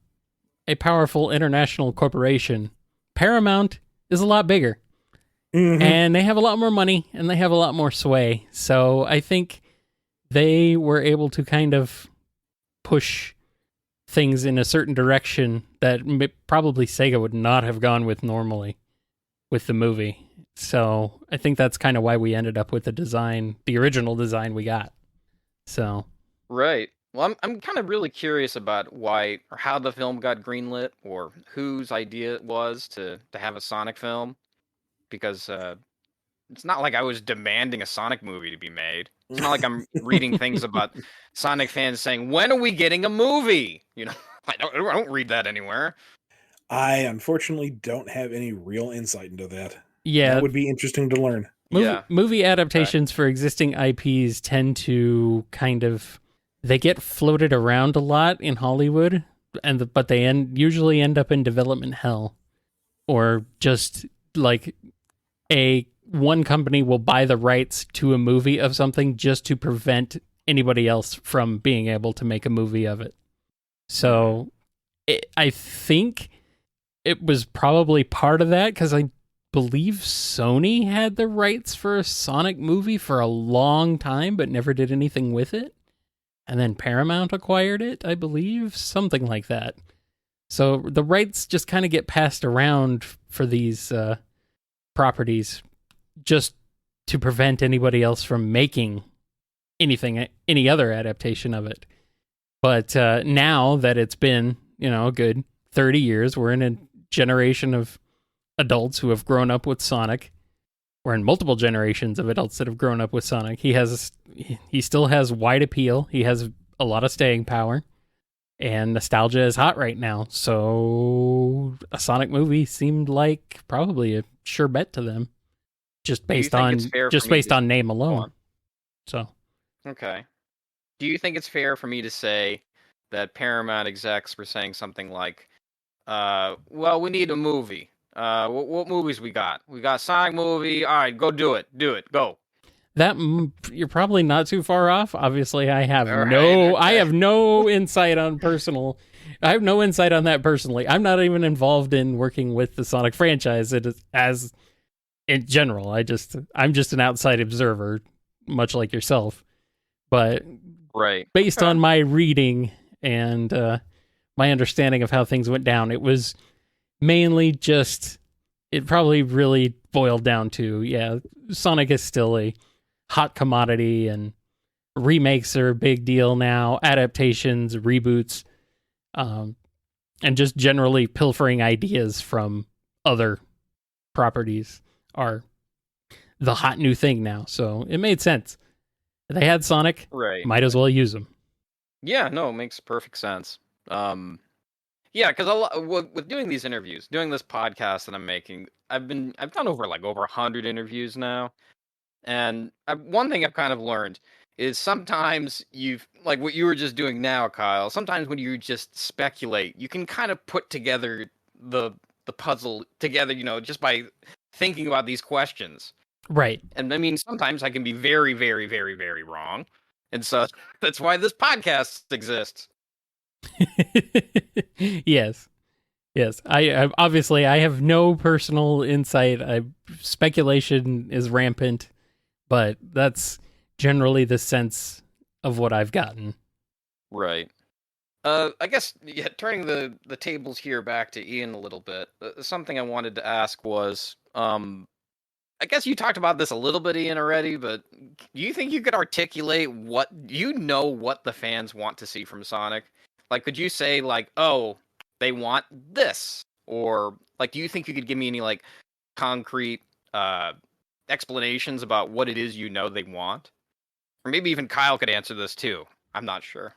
powerful international corporation, Paramount is a lot bigger. Mm-hmm. And they have a lot more money, and they have a lot more sway. So I think they were able to kind of push things in a certain direction that probably Sega would not have gone with normally with the movie. So I think that's kind of why we ended up with the original design we got. So right. Well, I'm kind of really curious about why or how the film got greenlit, or whose idea it was to have a Sonic film. Because it's not like I was demanding a Sonic movie to be made. It's not like I'm reading things about Sonic fans saying, "When are we getting a movie?" You know, I don't read that anywhere. I unfortunately don't have any real insight into that. Yeah, that would be interesting to learn. Movie adaptations for existing IPs tend to they get floated around a lot in Hollywood, but they usually end up in development hell, or just like one company will buy the rights to a movie of something just to prevent anybody else from being able to make a movie of it. So I think it was probably part of that, because I believe Sony had the rights for a Sonic movie for a long time, but never did anything with it. And then Paramount acquired it, I believe, something like that. So the rights just kind of get passed around for these properties, just to prevent anybody else from making any other adaptation of it. But now that it's been, a good 30 years, we're in a generation of adults who have grown up with Sonic. We're in multiple generations of adults that have grown up with Sonic. He still has wide appeal. He has a lot of staying power, and nostalgia is hot right now. So a Sonic movie seemed like probably a sure bet to them, just based on name alone. So, okay. Do you think it's fair for me to say that Paramount execs were saying something like, well, we need a movie. What movies we got? We got Sonic movie. All right, go do it. Go. That you're probably not too far off. Obviously, I have no insight on that personally. I'm not even involved in working with the Sonic franchise as in general. I'm just an outside observer, much like yourself. But based on my reading and my understanding of how things went down, it was mainly it probably really boiled down to, Sonic is still a hot commodity, and remakes are a big deal now, adaptations, reboots, and just generally pilfering ideas from other properties are the hot new thing now. So it made sense. They had Sonic, might as well use them. Yeah, no, it makes perfect sense. Yeah, because with doing these interviews, doing this podcast that I'm making, I've done over 100 interviews now, and one thing I've kind of learned is sometimes like what you were just doing now, Kyle. Sometimes when you just speculate, you can kind of put together the puzzle together, just by thinking about these questions. Right. And I mean, sometimes I can be very, very, very, very wrong, and so that's why this podcast exists. Yes. I obviously I have no personal insight. Speculation is rampant, but that's generally the sense of what I've gotten. Right. I guess turning the tables here back to Ian a little bit. Something I wanted to ask was, I guess you talked about this a little bit, Ian, already, but do you think you could articulate what the fans want to see from Sonic? Like, could you say like, oh, they want this, or like, do you think you could give me any like concrete explanations about what it is they want? Or maybe even Kyle could answer this too. I'm not sure.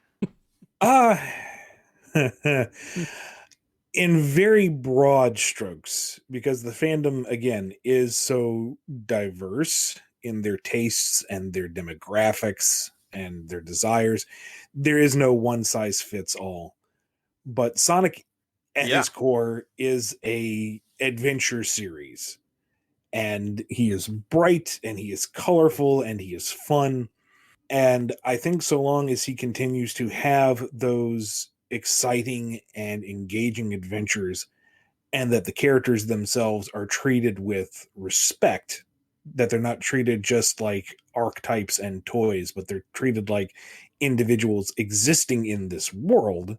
In very broad strokes, because the fandom, again, is so diverse in their tastes and their demographics and their desires, there is no one size fits all. But Sonic, at his core, is a adventure series. And he is bright, and he is colorful, and he is fun. And I think so long as he continues to have those exciting and engaging adventures, and that the characters themselves are treated with respect, that they're not treated just like archetypes and toys, but they're treated like individuals existing in this world,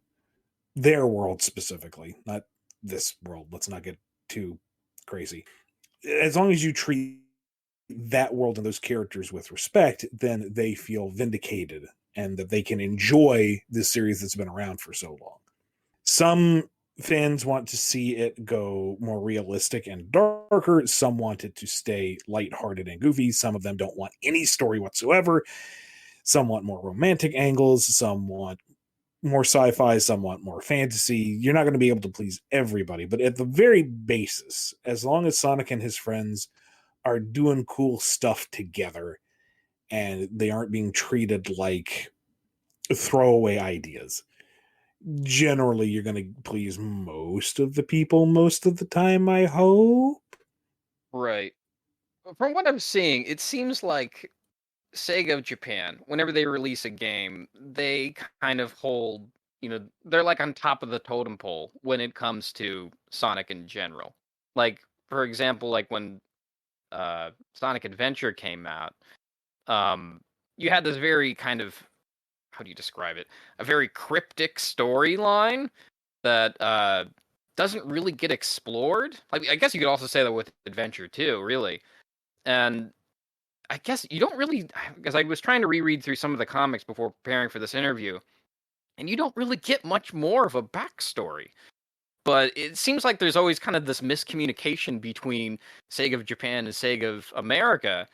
their world specifically, not this world. Let's not get too crazy. As long as you treat that world and those characters with respect, then they feel vindicated and that they can enjoy this series that's been around for so long. Some fans want to see it go more realistic and darker. Some want it to stay lighthearted and goofy. Some of them don't want any story whatsoever. Some want more romantic angles. Some want more sci-fi. Some want more fantasy. You're not going to be able to please everybody, but at the very basis, as long as Sonic and his friends are doing cool stuff together and they aren't being treated like throwaway ideas, generally you're going to please most of the people most of the time, I hope. Right. From what I'm seeing, it seems like Sega of Japan, whenever they release a game, they kind of hold, they're like on top of the totem pole when it comes to Sonic in general. Like, for example, like when Sonic Adventure came out, you had this very kind of, how do you describe it? A very cryptic storyline that doesn't really get explored. I guess you could also say that with Adventure too, really. And I guess you don't really, because I was trying to reread through some of the comics before preparing for this interview, and you don't really get much more of a backstory. But it seems like there's always kind of this miscommunication between Sega of Japan and Sega of America,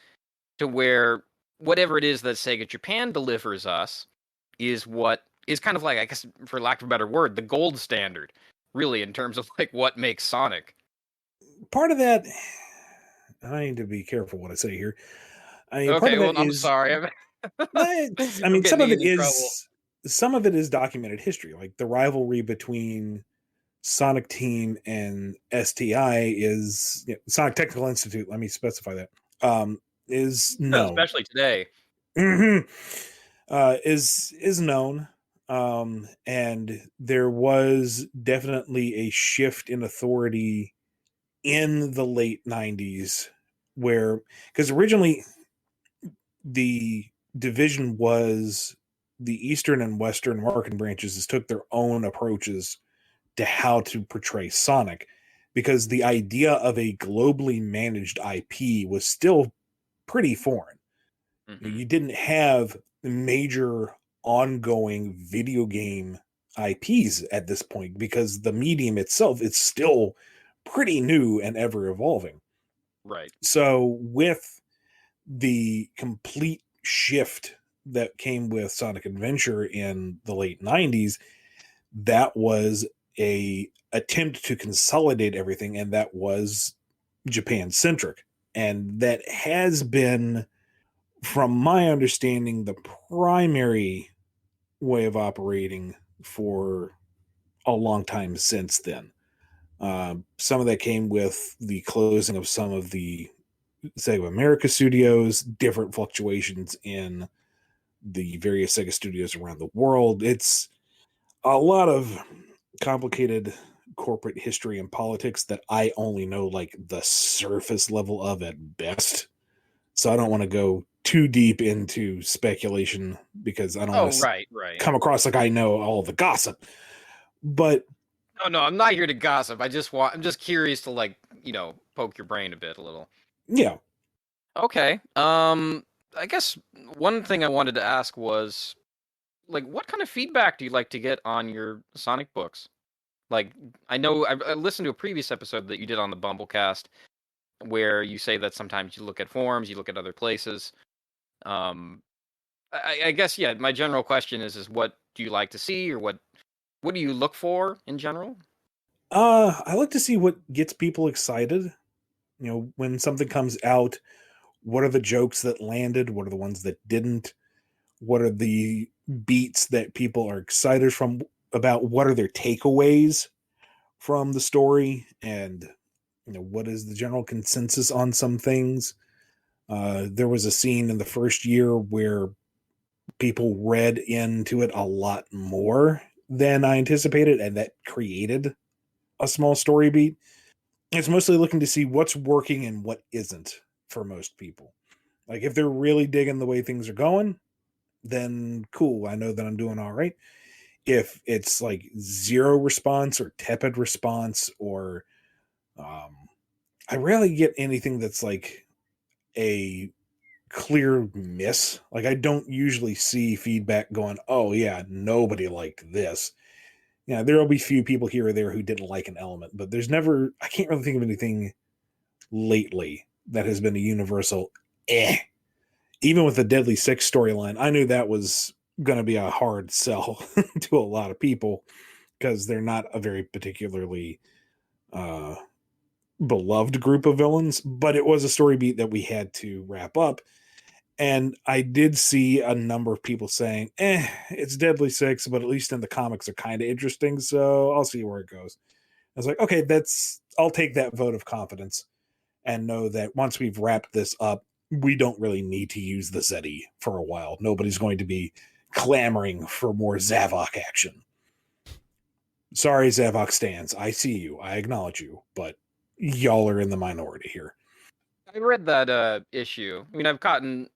to where whatever it is that Sega Japan delivers us is what is kind of like, I guess, for lack of a better word, the gold standard, really, in terms of like what makes Sonic. Part of that, I need to be careful what I say here. I mean, okay, part of well, it I'm is, sorry. I mean, some of it is documented history, like the rivalry between Sonic Team and STI is Sonic Technical Institute. Let me specify that. Is known, especially today. Mm-hmm. Is known, and there was definitely a shift in authority in the late 90s, where, because originally the division was the Eastern and Western marketing branches took their own approaches to how to portray Sonic, because the idea of a globally managed IP was still pretty foreign. Mm-hmm. You didn't have major ongoing video game IPs at this point because the medium itself is still pretty new and ever evolving. Right. So with the complete shift that came with Sonic Adventure in the late 90s, that was a attempt to consolidate everything, and that was Japan centric, and that has been, from my understanding, the primary way of operating for a long time since then. Some of that came with the closing of some of the Sega America studios, different fluctuations in the various Sega studios around the world. It's a lot of complicated corporate history and politics that I only know like the surface level of at best. So I don't want to go too deep into speculation because I don't want to come across like I know all the gossip. But no, I'm not here to gossip. I'm just curious to, like, poke your brain a little. Yeah. Okay. I guess one thing I wanted to ask was, like, what kind of feedback do you like to get on your Sonic books? Like, I know I listened to a previous episode that you did on the BumbleKast where you say that sometimes you look at forums, you look at other places. I guess, yeah, my general question is what do you like to see, or what do you look for in general? I like to see what gets people excited. When something comes out, what are the jokes that landed? What are the ones that didn't? What are the beats that people are excited about? What are their takeaways from the story? And what is the general consensus on some things? There was a scene in the first year where people read into it a lot more than I anticipated, and that created a small story beat. It's mostly looking to see what's working and what isn't for most people. Like, if they're really digging the way things are going, then cool, I know that I'm doing all right. If it's like zero response or tepid response, or I rarely get anything that's like a clear miss. Like, I don't usually see feedback going, oh yeah, nobody liked this. There'll be few people here or there who didn't like an element, but I can't really think of anything lately that has been a universal Even with the Deadly Six storyline, I knew that was going to be a hard sell to a lot of people because they're not a very particularly beloved group of villains, but it was a story beat that we had to wrap up. And I did see a number of people saying, it's Deadly Six, but at least in the comics are kind of interesting, so I'll see where it goes. I was like, okay, I'll take that vote of confidence and know that once we've wrapped this up, we don't really need to use the Zeddy for a while. Nobody's going to be clamoring for more Zavok action. Sorry, Zavok stands. I see you. I acknowledge you, but y'all are in the minority here. I read that issue. I mean, I've gotten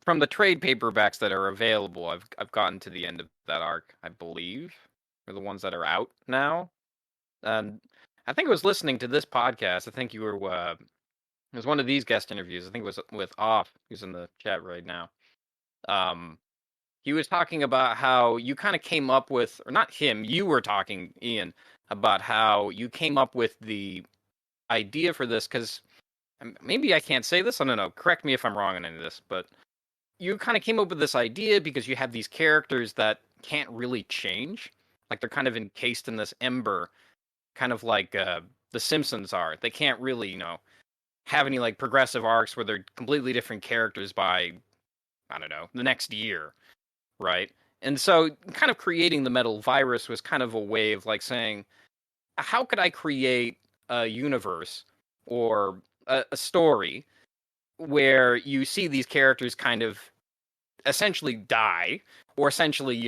from the trade paperbacks that are available. I've gotten to the end of that arc, I believe, or the ones that are out now. And I think I was listening to this podcast. I think you were. It was one of these guest interviews. I think it was with Off, who's in the chat right now. He was talking about how you kind of came up with, or not him, you were talking, Ian, about how you came up with the idea for this, because maybe I can't say this, I don't know, correct me if I'm wrong on any of this, but you kind of came up with this idea because you have these characters that can't really change. Like, they're kind of encased in this ember, kind of like the Simpsons are. They can't really, have any like progressive arcs where they're completely different characters by, I don't know, the next year, right? And so kind of creating the Metal Virus was kind of a way of like saying, how could I create a universe or a story where you see these characters kind of essentially die, or essentially,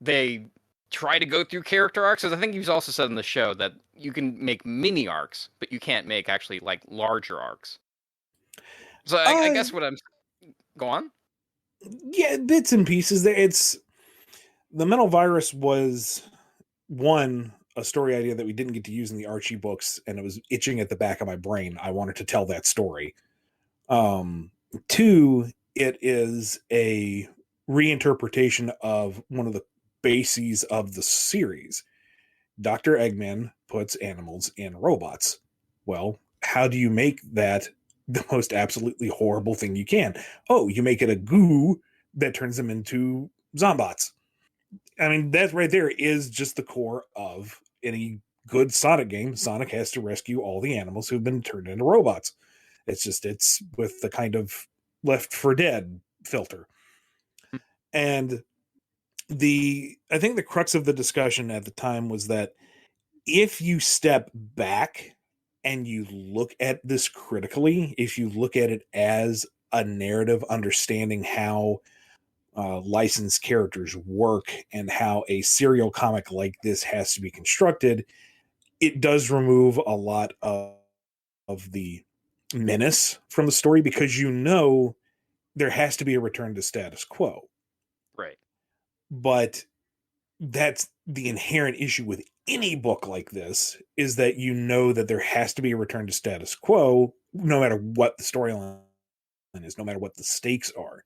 they try to go through character arcs? Because I think you've also said in the show that you can make mini arcs, but you can't make actually like larger arcs. So I guess what I'm... Go on. Yeah, bits and pieces. It's the Metal Virus was a story idea that we didn't get to use in the Archie books, and it was itching at the back of my brain. I wanted to tell that story. Two, it is a reinterpretation of one of the bases of the series. Dr. Eggman puts animals in robots. Well, how do you make that the most absolutely horrible thing you can? Oh, you make it a goo that turns them into zombots. I mean, that right there is just the core of any good Sonic game. Sonic has to rescue all the animals who've been turned into robots. It's with the kind of Left 4 Dead filter. And I think the crux of the discussion at the time was that if you step back and you look at this critically, if you look at it as a narrative, understanding how licensed characters work and how a serial comic like this has to be constructed, it does remove a lot of the menace from the story, because there has to be a return to status quo. Right. But that's the inherent issue with any book like this, is that you know that there has to be a return to status quo no matter what the storyline is, no matter what the stakes are.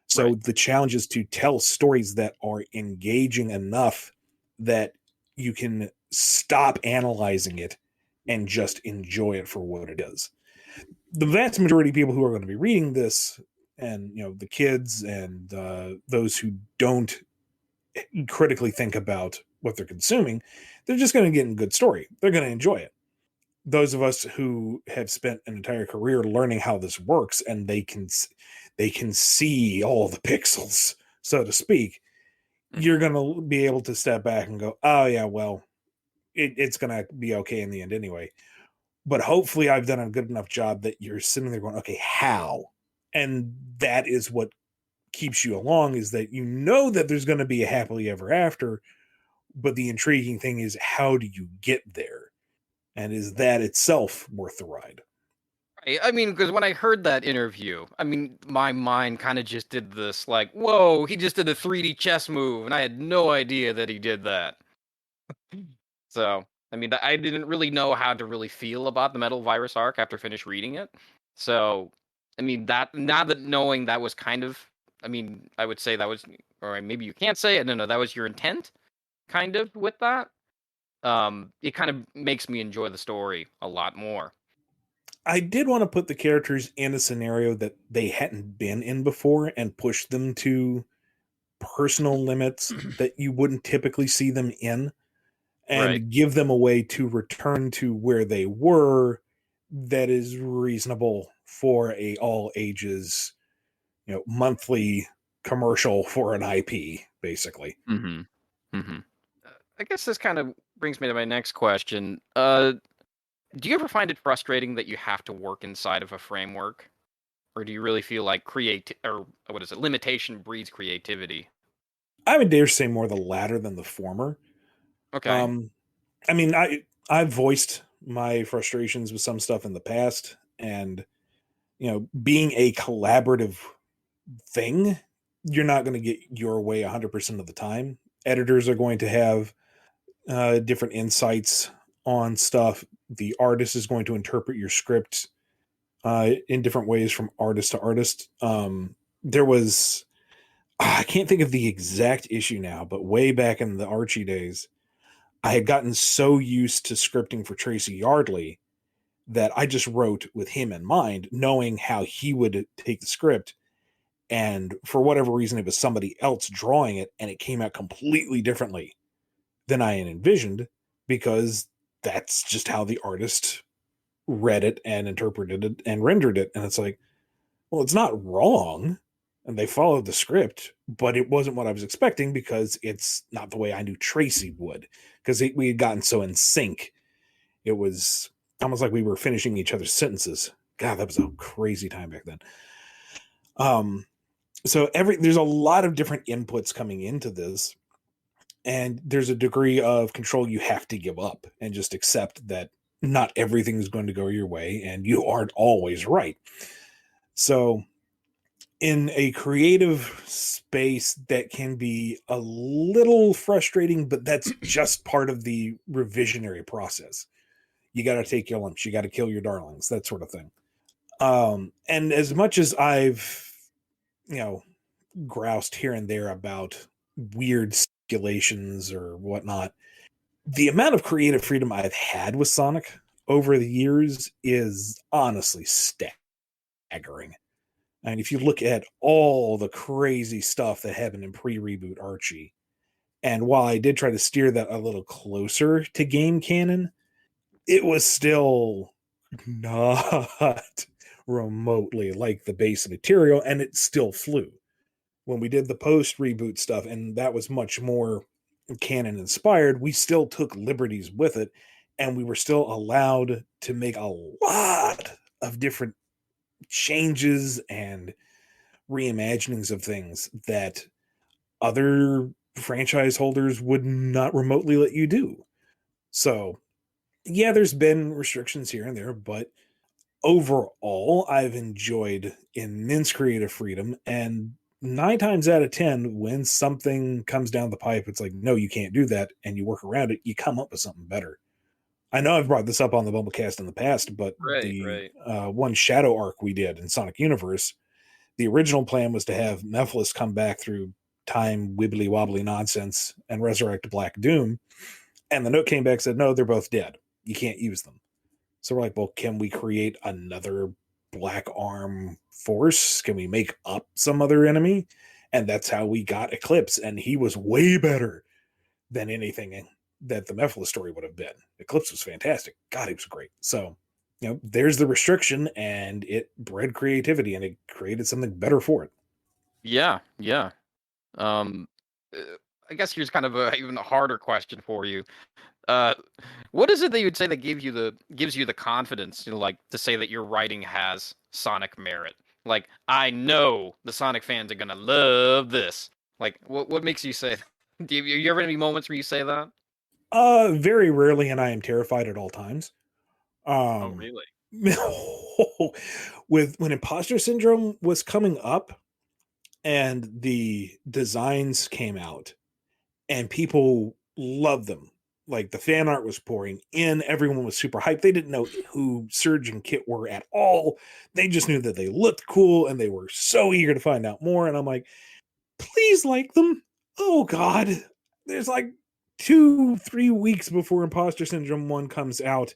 So Right. the challenge is to tell stories that are engaging enough that you can stop analyzing it and just enjoy it for what it is. The vast majority of people who are going to be reading this, and the kids and those who don't critically think about what they're consuming, they're just going to get a good story. They're going to enjoy it. Those of us who have spent an entire career learning how this works, and they can see all the pixels, so to speak, you're going to be able to step back and go, oh yeah, well, it's going to be okay in the end anyway. But hopefully I've done a good enough job that you're sitting there going, okay, how? And that is what keeps you along, is that you know that there's going to be a happily ever after, but the intriguing thing is, how do you get there? And is that itself worth the ride? Right. I mean, because when I heard that interview, I mean, my mind kind of just did this, like, whoa, he just did a 3D chess move, and I had no idea that he did that. So, I mean, I didn't really know how to really feel about the Metal Virus arc after finished reading it. So, I mean, that now that knowing that was kind of, I mean, I would say that was, or maybe you can't say it. No, that was your intent, kind of with that. It kind of makes me enjoy the story a lot more. I did want to put the characters in a scenario that they hadn't been in before and push them to personal limits that you wouldn't typically see them in, and Right. give them a way to return to where they were that is reasonable for a all ages, monthly commercial for an IP, basically. Mm-hmm. Mm-hmm. I guess this kind of brings me to my next question. Do you ever find it frustrating that you have to work inside of a framework? Or do you really feel like limitation breeds creativity? I would dare say more the latter than the former. Okay. Um, I mean, I've voiced my frustrations with some stuff in the past, and being a collaborative thing, you're not going to get your way 100% of the time. Editors are going to have different insights on stuff. The artist is going to interpret your script in different ways from artist to artist. There was, I can't think of the exact issue now, but way back in the Archie days, I had gotten so used to scripting for Tracy Yardley that I just wrote with him in mind, knowing how he would take the script. And for whatever reason, it was somebody else drawing it, and it came out completely differently than I had envisioned, because that's just how the artist read it and interpreted it and rendered it. And it's like, well, it's not wrong. And they followed the script, but it wasn't what I was expecting, because it's not the way I knew Tracy would, because we had gotten so in sync. It was almost like we were finishing each other's sentences. God, that was a crazy time back then. So there's a lot of different inputs coming into this, and there's a degree of control you have to give up and just accept that not everything is going to go your way, and you aren't always right. So in a creative space, that can be a little frustrating, but that's just part of the revisionary process. You got to take your lumps, you got to kill your darlings, that sort of thing. And as much as I've, groused here and there about weird stipulations or whatnot, the amount of creative freedom I've had with Sonic over the years is honestly staggering. And if you look at all the crazy stuff that happened in pre-reboot Archie, and while I did try to steer that a little closer to game canon, it was still not remotely like the base material, and it still flew. When we did the post-reboot stuff, and that was much more canon inspired, we still took liberties with it, and we were still allowed to make a lot of different changes and reimaginings of things that other franchise holders would not remotely let you do. So, yeah, there's been restrictions here and there, but overall, I've enjoyed immense creative freedom, and 9 times out of 10, when something comes down the pipe, it's like, no, you can't do that, and you work around it, you come up with something better. I know I've brought this up on the BumbleKast in the past, but the one Shadow arc we did in Sonic Universe, the original plan was to have Mephiles come back through time wibbly wobbly nonsense and resurrect Black Doom, and the note came back and said, no, they're both dead. You can't use them. So we're like, well, can we create another Black Arm force? Can we make up some other enemy? And that's how we got Eclipse, and he was way better than anything that the Mephiles story would have been. Eclipse was fantastic. God, he was great. So, there's the restriction, and it bred creativity, and it created something better for it. Yeah. I guess here's kind of even a harder question for you. What is it that you'd say that gives you the confidence, like to say that your writing has Sonic merit? Like, I know the Sonic fans are gonna love this. Like, what makes you say that? Do you ever have any moments where you say that? Very rarely, and I am terrified at all times. Oh, really? When Imposter Syndrome was coming up and the designs came out and people loved them, like the fan art was pouring in, everyone was super hyped. They didn't know who Surge and Kit were at all. They just knew that they looked cool and they were so eager to find out more. And I'm like, please like them. Oh God, there's like 2-3 weeks before Imposter Syndrome 1 comes out,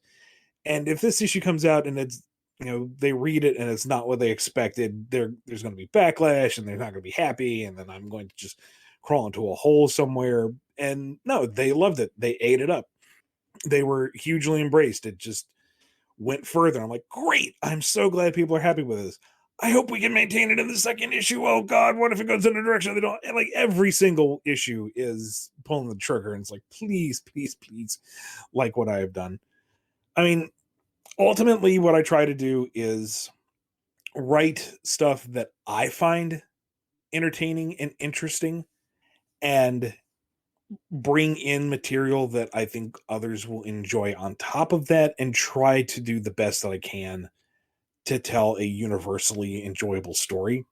and if this issue comes out and it's, they read it and it's not what they expected, there's going to be backlash and they're not going to be happy, and then I'm going to just crawl into a hole somewhere. And no, they loved it. They ate it up. They were hugely embraced. It just went further. I'm like, great. I'm so glad people are happy with this. I hope we can maintain it in the second issue. Oh God, what if it goes in a direction they don't? And like every single issue is pulling the trigger, and it's like, please, please, please, like what I have done. I mean, ultimately, what I try to do is write stuff that I find entertaining and interesting, and bring in material that I think others will enjoy on top of that, and try to do the best that I can to tell a universally enjoyable story.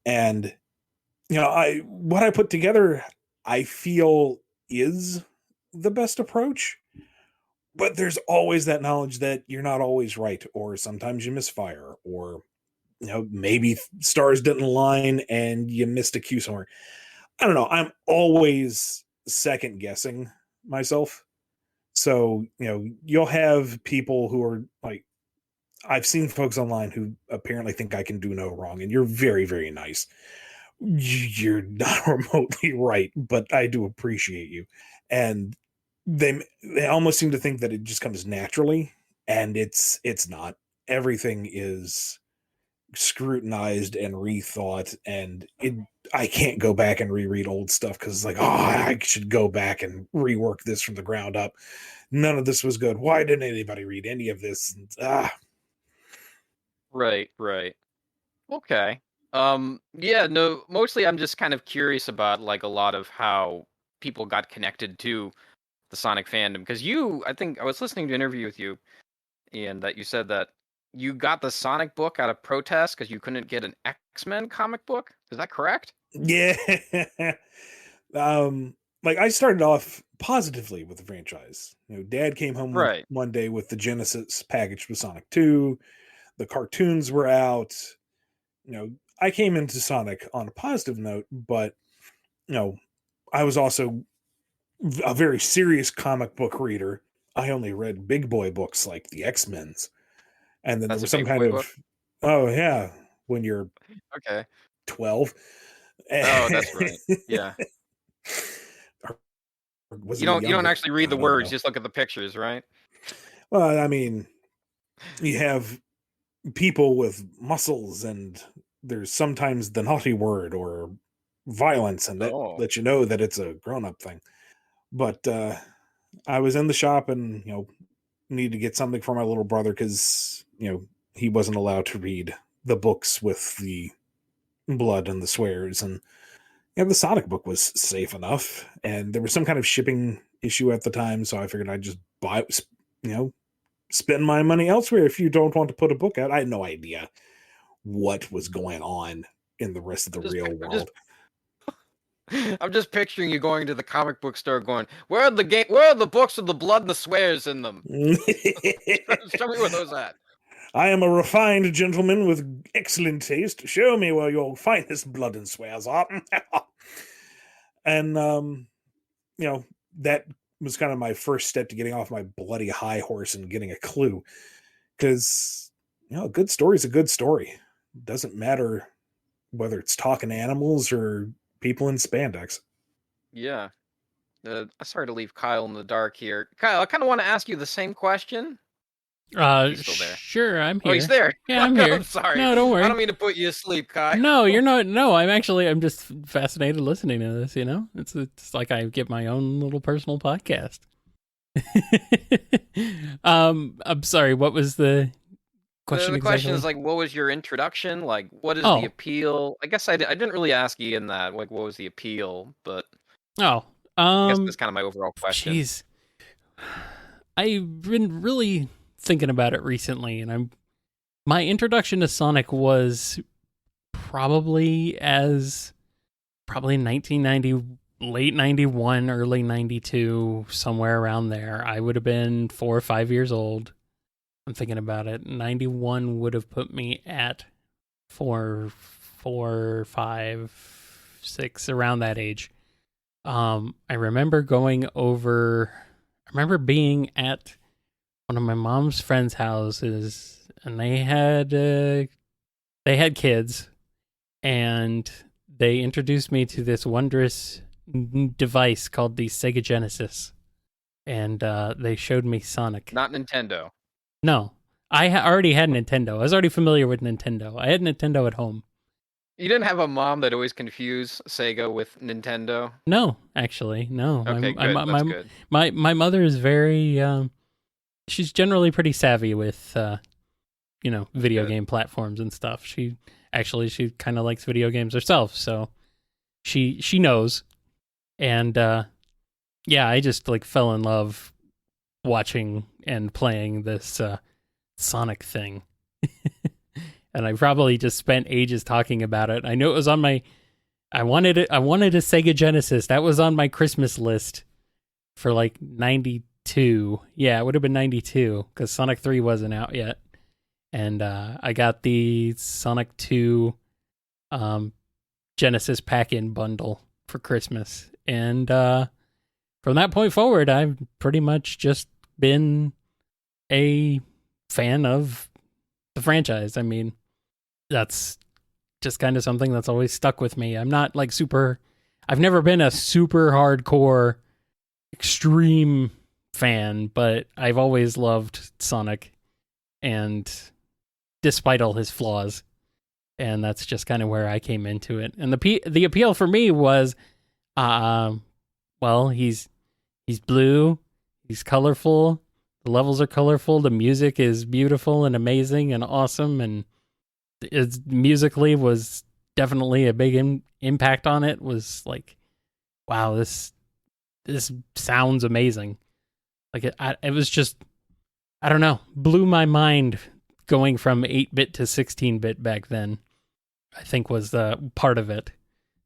And what I put together, I feel is the best approach. But there's always that knowledge that you're not always right, or sometimes you misfire, or maybe stars didn't align and you missed a cue somewhere. I don't know. I'm always second guessing myself. So, you'll have people who are like, I've seen folks online who apparently think I can do no wrong, and you're very, very nice. You're not remotely right, but I do appreciate you. And they almost seem to think that it just comes naturally, and it's not. Everything is scrutinized and rethought, and I can't go back and reread old stuff because it's like, oh, I should go back and rework this from the ground up. None of this was good. Why didn't anybody read any of this? Right. Okay. Yeah, no, mostly I'm just kind of curious about like a lot of how people got connected to the Sonic fandom, because I think I was listening to an interview with you, and that you said that you got the Sonic book out of protest because you couldn't get an X-Men comic book. Is that correct? Yeah. Like I started off positively with the franchise. Dad came home one day with the Genesis package with Sonic 2. The cartoons were out. I came into Sonic on a positive note, but I was also a very serious comic book reader. I only read big boy books like the X-Men's. And then there was some kind of book? Oh yeah, when you're 12. Oh, that's right. Yeah. You don't actually read the words, just look at the pictures, right? Well, I mean, you have people with muscles, and there's sometimes the naughty word or violence, and that lets you know that it's a grown-up thing. But I was in the shop and needed to get something for my little brother because he wasn't allowed to read the books with the blood and the swears, and the Sonic book was safe enough, and there was some kind of shipping issue at the time, so I figured I'd just buy spend my money elsewhere if you don't want to put a book out. I had no idea what was going on in the rest of the real world. I'm just picturing you going to the comic book store going, where are the books with the blood and the swears in them? Show me where those at. I am a refined gentleman with excellent taste. Show me where your finest blood and swears are. And, that was kind of my first step to getting off my bloody high horse and getting a clue. Because, a good story is a good story. It doesn't matter whether it's talking animals or people in spandex. Yeah. Sorry to leave Kyle in the dark here. Kyle, I kind of want to ask you the same question. He's still there. Sure, I'm here. Oh, he's there. Yeah, I'm here. I'm sorry. No, don't worry. I don't mean to put you asleep, Kyle. No, you're not. No, I'm just fascinated listening to this, It's like I get my own little personal podcast. I'm sorry, what was the question? The question is what was your introduction? What is the appeal? I guess I didn't really ask you in that. What was the appeal? But I guess that's kind of my overall question. Jeez, I've been really thinking about it recently, and my introduction to Sonic was probably 1990, late 91, early 92, somewhere around there. I would have been 4 or 5 years old. I'm thinking about it. 91 would have put me at 4, 5, 6, around that age. I remember being at one of my mom's friends' houses, and they had kids, and they introduced me to this wondrous device called the Sega Genesis, and they showed me Sonic. Not Nintendo. No, I already had Nintendo. I was already familiar with Nintendo. I had Nintendo at home. You didn't have a mom that always confused Sega with Nintendo? No, actually, no. Okay, good. That's good. My mother is very... she's generally pretty savvy with, video game platforms and stuff. She kind of likes video games herself, so she knows. And, I just, fell in love watching and playing this Sonic thing. And I probably just spent ages talking about it. I know it was on I wanted a Sega Genesis. That was on my Christmas list for 92. Yeah, it would have been 92 because Sonic 3 wasn't out yet. And I got the Sonic 2 Genesis pack-in bundle for Christmas. And from that point forward, I've pretty much just been a fan of the franchise. I mean, that's just kind of something that's always stuck with me. I'm not I've never been a super hardcore, extreme fan, but I've always loved Sonic, and despite all his flaws, and that's just kind of where I came into it. And the appeal for me was, he's blue, he's colorful, the levels are colorful, the music is beautiful and amazing and awesome, and it musically was definitely a big impact on it. Was wow, this sounds amazing. It was just, I don't know, blew my mind going from 8-bit to 16-bit back then, I think was the part of it.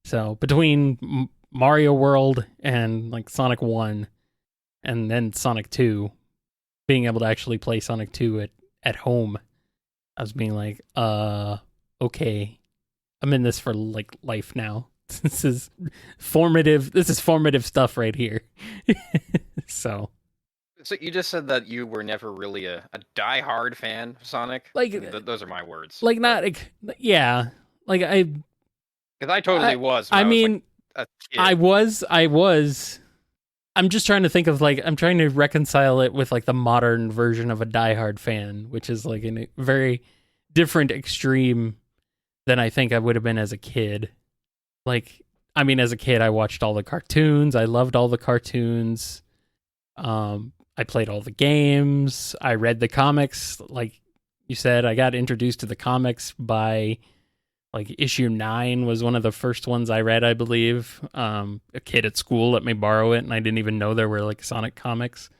So between Mario World and Sonic 1 and then Sonic 2, being able to actually play Sonic 2 at home, I was being okay, I'm in this for life now. This is formative stuff right here. So you just said that you were never really a die-hard fan of Sonic? Those are my words. Yeah. Because I totally was. I mean, a kid. I was. I'm just trying to think of I'm trying to reconcile it with the modern version of a diehard fan, which is a very different extreme than I think I would have been as a kid. As a kid, I watched all the cartoons. I loved all the cartoons. I played all the games. I read the comics. Like you said, I got introduced to the comics by issue 9 was one of the first ones I read, I believe. A kid at school let me borrow it, and I didn't even know there were Sonic comics.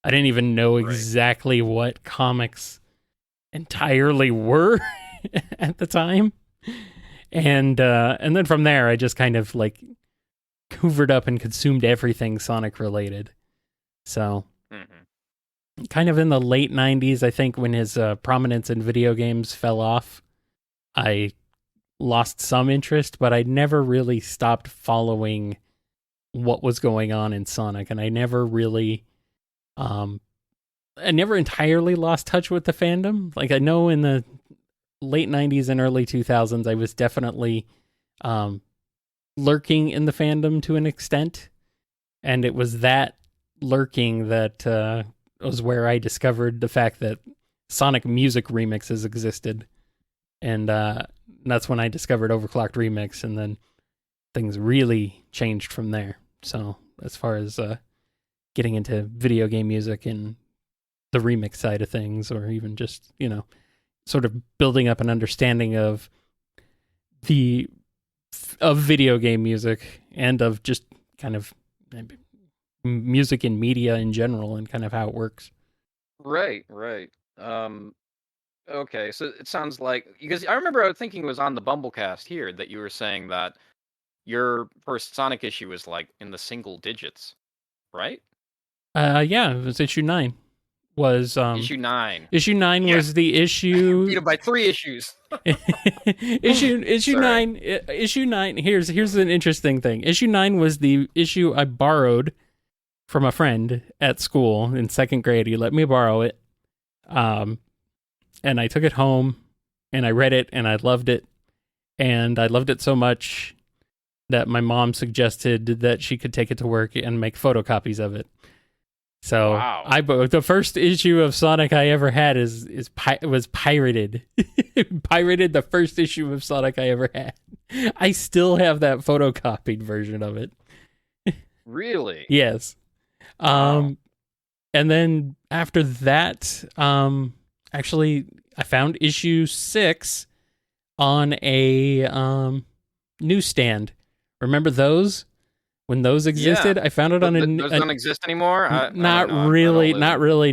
I didn't even know exactly what comics entirely were at the time. And then from there, I just kind of like hoovered up and consumed everything Sonic related. So, kind of in the late 90s, I think, when his prominence in video games fell off, I lost some interest, but I never really stopped following what was going on in Sonic, and I never really, I never entirely lost touch with the fandom. Like, I know in the late 90s and early 2000s, I was definitely lurking in the fandom to an extent, and it was that lurking that was where I discovered the fact that Sonic music remixes existed, and that's when I discovered Overclocked Remix, and then things really changed from there. So as far as getting into video game music and the remix side of things, or even just, you know, sort of building up an understanding of video game music and of just kind of music and media in general and kind of how it works. Right. Okay, so it sounds like, because I remember I was thinking it was on the BumbleKast here that you were saying that your first Sonic issue was like in the single digits, right? Yeah, it was issue 9. Was issue 9. Issue 9 was the issue. Beat it by 3 issues. issue 9. Issue 9. Here's an interesting thing. Issue 9 was the issue I borrowed from a friend at school in 2nd grade. He let me borrow it, and I took it home and I read it and I loved it, and I loved it so much that my mom suggested that she could take it to work and make photocopies of it. So wow. the first issue of Sonic I ever had was pirated. Pirated the first issue of Sonic I ever had. I still have that photocopied version of it. Really? Yes. Wow. And then after that, actually I found issue 6 on a newsstand. Remember those? When those existed, I found it on a... Those don't exist anymore? Not really.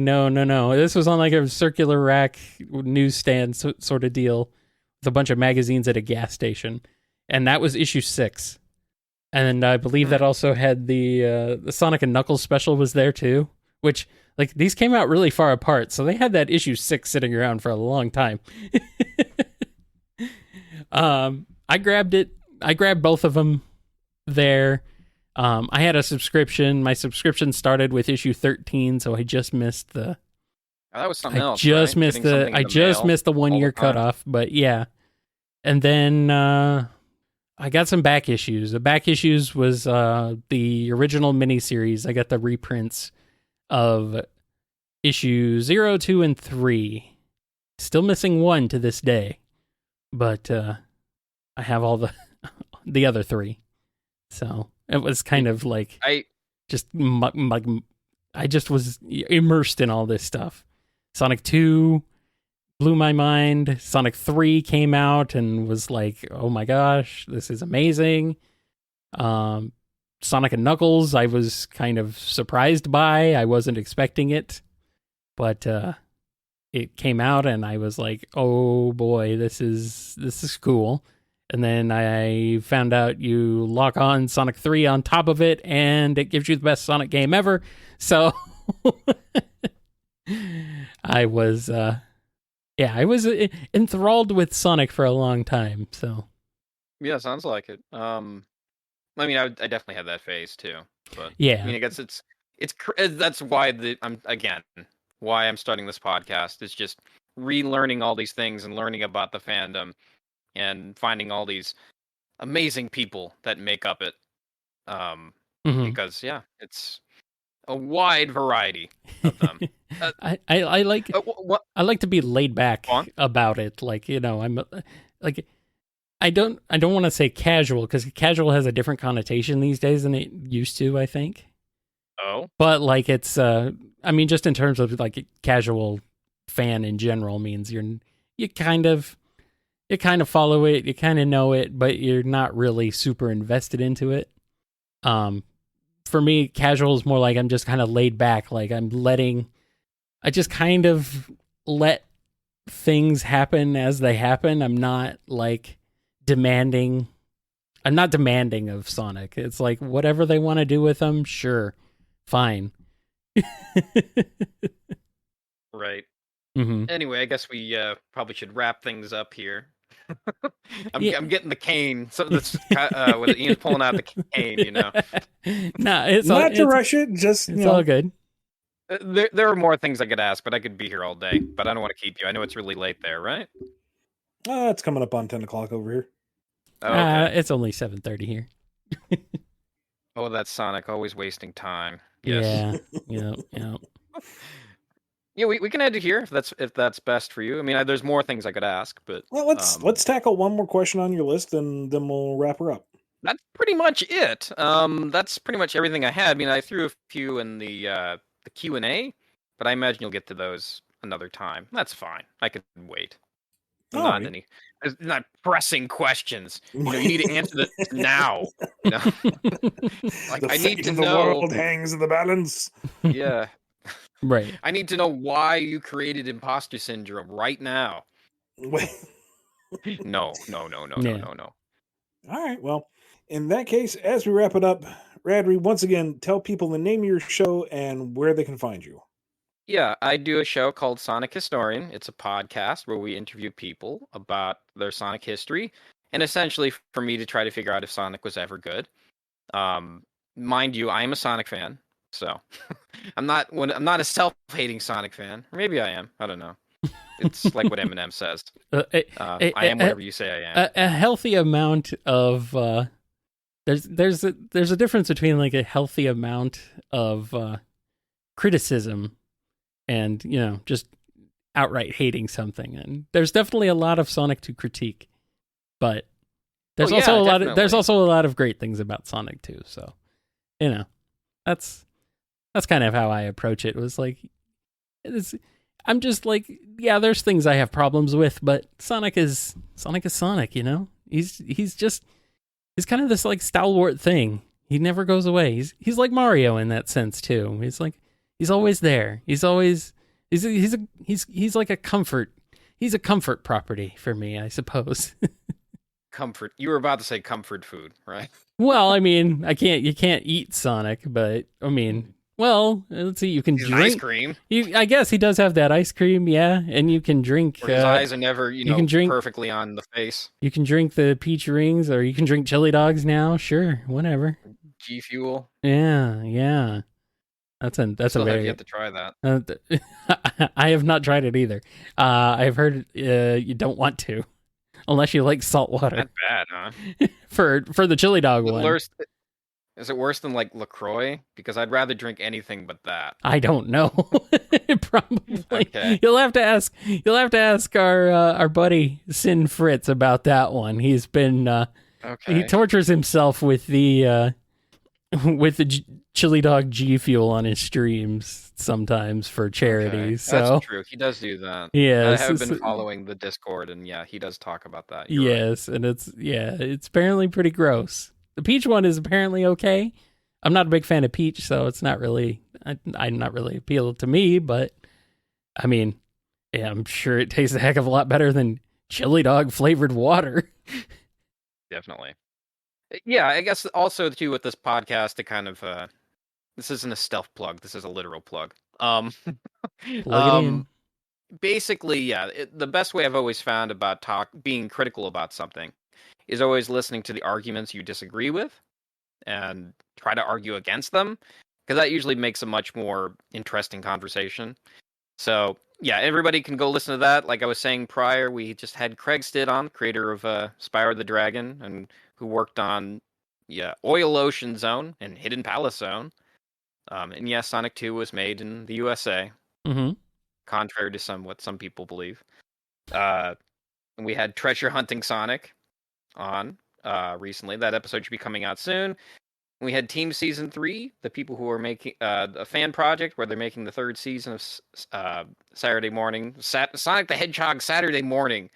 No. This was on like a circular rack newsstand sort of deal with a bunch of magazines at a gas station. And that was issue 6. And I believe that also had the Sonic and Knuckles special was there too, which, like, these came out really far apart, so they had that issue 6 sitting around for a long time. I grabbed it. I grabbed both of them there. I had a subscription. My subscription started with issue 13, so I just missed the... that was something else, just right? missed the... I just missed the 1-year cutoff, but yeah. And then I got some back issues. The back issues was the original miniseries. I got the reprints of issue 0, 2, and 3. Still missing 1 to this day, but I have all the other 3. So it was kind of like I just was immersed in all this stuff. Sonic 2 blew my mind. Sonic 3 came out and was like, oh my gosh, this is amazing. Sonic and Knuckles, I was kind of surprised by. I wasn't expecting it, but it came out and I was like, oh boy, this is cool. And then I found out you lock on Sonic 3 on top of it, and it gives you the best Sonic game ever. So I was enthralled with Sonic for a long time. So yeah, sounds like it. I mean, I definitely had that phase too. But yeah, I mean, I guess it's that's why why I'm starting this podcast. It's just relearning all these things and learning about the fandom. And finding all these amazing people that make up it, because it's a wide variety of them. I like to be laid back about it. Like, you know, I'm like, I don't want to say casual, because casual has a different connotation these days than it used to, I think. Oh, but like it's I mean, just in terms of like casual fan in general means you kind of follow it, you kind of know it, but you're not really super invested into it. for me, casual is more like I'm just kind of laid back. Like I just kind of let things happen as they happen. I'm not like demanding. I'm not demanding of Sonic. It's like whatever they want to do with them, sure, fine. Right. Mm-hmm. Anyway, I guess we probably should wrap things up here. I'm getting the cane. So this with Ian's pulling out the cane, you know. No, it's not to rush it. Just it's all good. There are more things I could ask, but I could be here all day. But I don't want to keep you. I know it's really late there, right? It's coming up on 10 o'clock over here. Oh, okay. It's only 7:30 here. Oh, that's Sonic, always wasting time. Yes. Yeah. Yeah, we can end it here if that's best for you. I mean, there's more things I could ask, but well, let's tackle one more question on your list, and then we'll wrap her up. That's pretty much it. That's pretty much everything I had. I mean, I threw a few in the Q&A, but I imagine you'll get to those another time. That's fine. I could wait. There's not pressing questions. You know, you need to answer this now. You know, like I need to know. The world hangs in the balance. Yeah. Right. I need to know why you created imposter syndrome right now. No. All right. Well, in that case, as we wrap it up, Radrey, once again, tell people the name of your show and where they can find you. Yeah, I do a show called Sonic Historian. It's a podcast where we interview people about their Sonic history, and essentially for me to try to figure out if Sonic was ever good. Mind you, I am a Sonic fan, so I'm not a self-hating Sonic fan. Or maybe I am. I don't know. It's like what Eminem says. I am whatever you say I am. A healthy amount of there's a difference between like a healthy amount of criticism and, you know, just outright hating something. And there's definitely a lot of Sonic to critique, but there's also a lot of great things about Sonic too. So, you know, that's kind of how I approach it. It was like, I'm just like, yeah, there's things I have problems with, but Sonic is Sonic, you know? He's kind of this like stalwart thing. He never goes away. He's like Mario in that sense too. He's always there. He's like a comfort. He's a comfort property for me, I suppose. Comfort. You were about to say comfort food, right? Well, I mean, you can't eat Sonic, but I mean, well, let's see. You can drink ice cream. I guess he does have that ice cream, yeah, and you can drink. His eyes are never, you can drink perfectly on the face. You can drink the peach rings, or you can drink chili dogs now. Sure, whatever. G Fuel. Yeah. That's a very. Have yet to try that. I have not tried it either. I've heard you don't want to, unless you like salt water. Not bad, huh? for the chili dog one. Is it worse than like LaCroix? Because I'd rather drink anything but that. I don't know. Probably. Okay. You'll have to ask our buddy Sin Fritz about that one. He's been okay. He tortures himself with the chili dog G Fuel on his streams sometimes for charity. Okay. So that's true. He does do that. Yes, I have been following the Discord, and yeah, he does talk about that. Yes, right. And it's apparently pretty gross. The peach one is apparently okay. I'm not a big fan of peach, so it's not really I'm not really appealed to me, but I mean, yeah, I'm sure it tastes a heck of a lot better than chili dog flavored water. Definitely. Yeah, I guess also too with this podcast to kind of this isn't a stealth plug, this is a literal plug. Plug it in. Basically, yeah, the best way I've always found about being critical about something is always listening to the arguments you disagree with and try to argue against them, because that usually makes a much more interesting conversation. So yeah, everybody can go listen to that. Like I was saying prior, we just had Craig Stitt on, creator of Spyro the Dragon, and who worked on Oil Ocean Zone and Hidden Palace Zone. And yes, Sonic 2 was made in the USA, contrary to what some people believe. And we had Treasure Hunting Sonic on recently. That episode should be coming out soon. We had Team Season 3, the people who are making a fan project where they're making the third season of Saturday Morning, Sonic the Hedgehog Saturday Morning,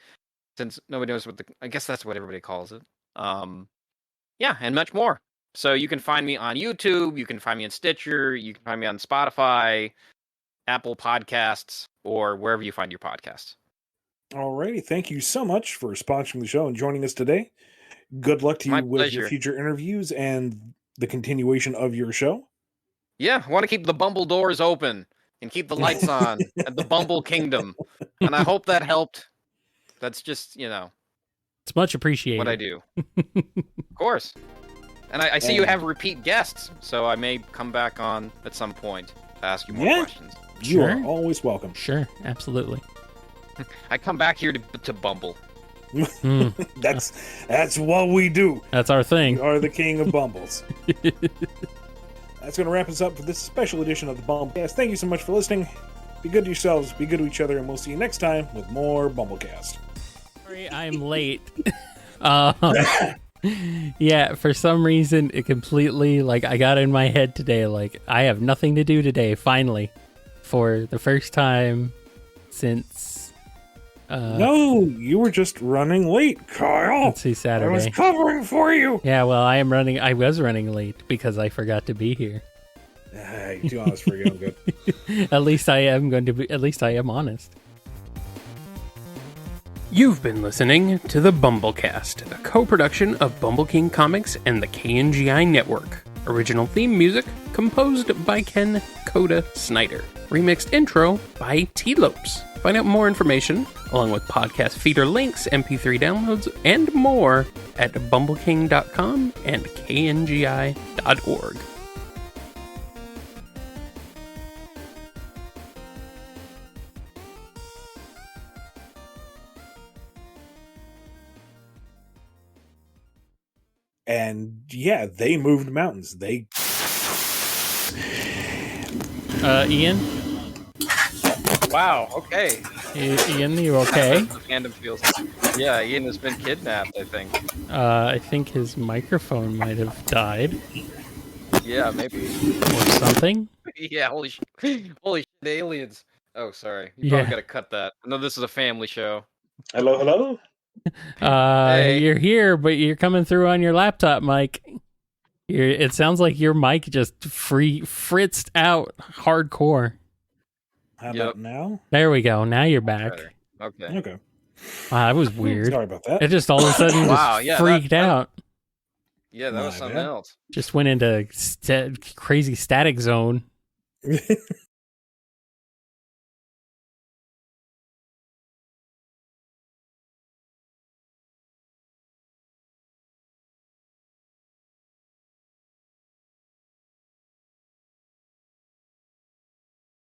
since nobody knows I guess that's what everybody calls it. Yeah, and much more. So you can find me on YouTube, you can find me on Stitcher, you can find me on Spotify, Apple Podcasts, or wherever you find your podcasts. Alrighty, thank you so much for sponsoring the show and joining us today. Good luck to you with your future interviews and the continuation of your show. Yeah, I want to keep the Bumble doors open and keep the lights on at the Bumble Kingdom. And I hope that helped. That's just, it's much appreciated. What I do. Of course. And I see you have repeat guests, so I may come back on at some point to ask you more questions. You are always welcome. Sure, absolutely. I come back here to Bumble. That's what we do. That's our thing. We are the king of Bumbles. That's going to wrap us up for this special edition of the BumbleKast. Thank you so much for listening. Be good to yourselves, be good to each other, and we'll see you next time with more BumbleKast. Sorry, I'm late. Yeah, for some reason, it completely, I got in my head today, I have nothing to do today, finally. For the first time since... no, you were just running late, Kyle. Let's see, Saturday. I was covering for you. Yeah, well, I was running late because I forgot to be here. You're too honest for you. I'm good. At least I am honest. You've been listening to the BumbleKast, a co-production of Bumble King Comics and the KNGI Network. Original theme music composed by Ken Coda Snyder. Remixed intro by T-Lopes. Find out more information, along with podcast feeder links, MP3 downloads, and more at bumbleking.com and kngi.org. And yeah, they moved mountains. Ian? Wow, okay. Ian, you okay? Fandom feels. Yeah, Ian has been kidnapped, I think. I think his microphone might have died. Yeah, maybe. Or something. Yeah, holy shit, aliens. Oh, sorry. You probably gotta cut that. I know this is a family show. Hello? Hey. You're here, but you're coming through on your laptop, Mike. It sounds like your mic just fritzed out hardcore. How about now? There we go. Now you're back. Okay. Okay. Wow, that was weird. Sorry about that. It just all of a sudden freaked out. Yeah, that was something else. Just went into crazy static zone.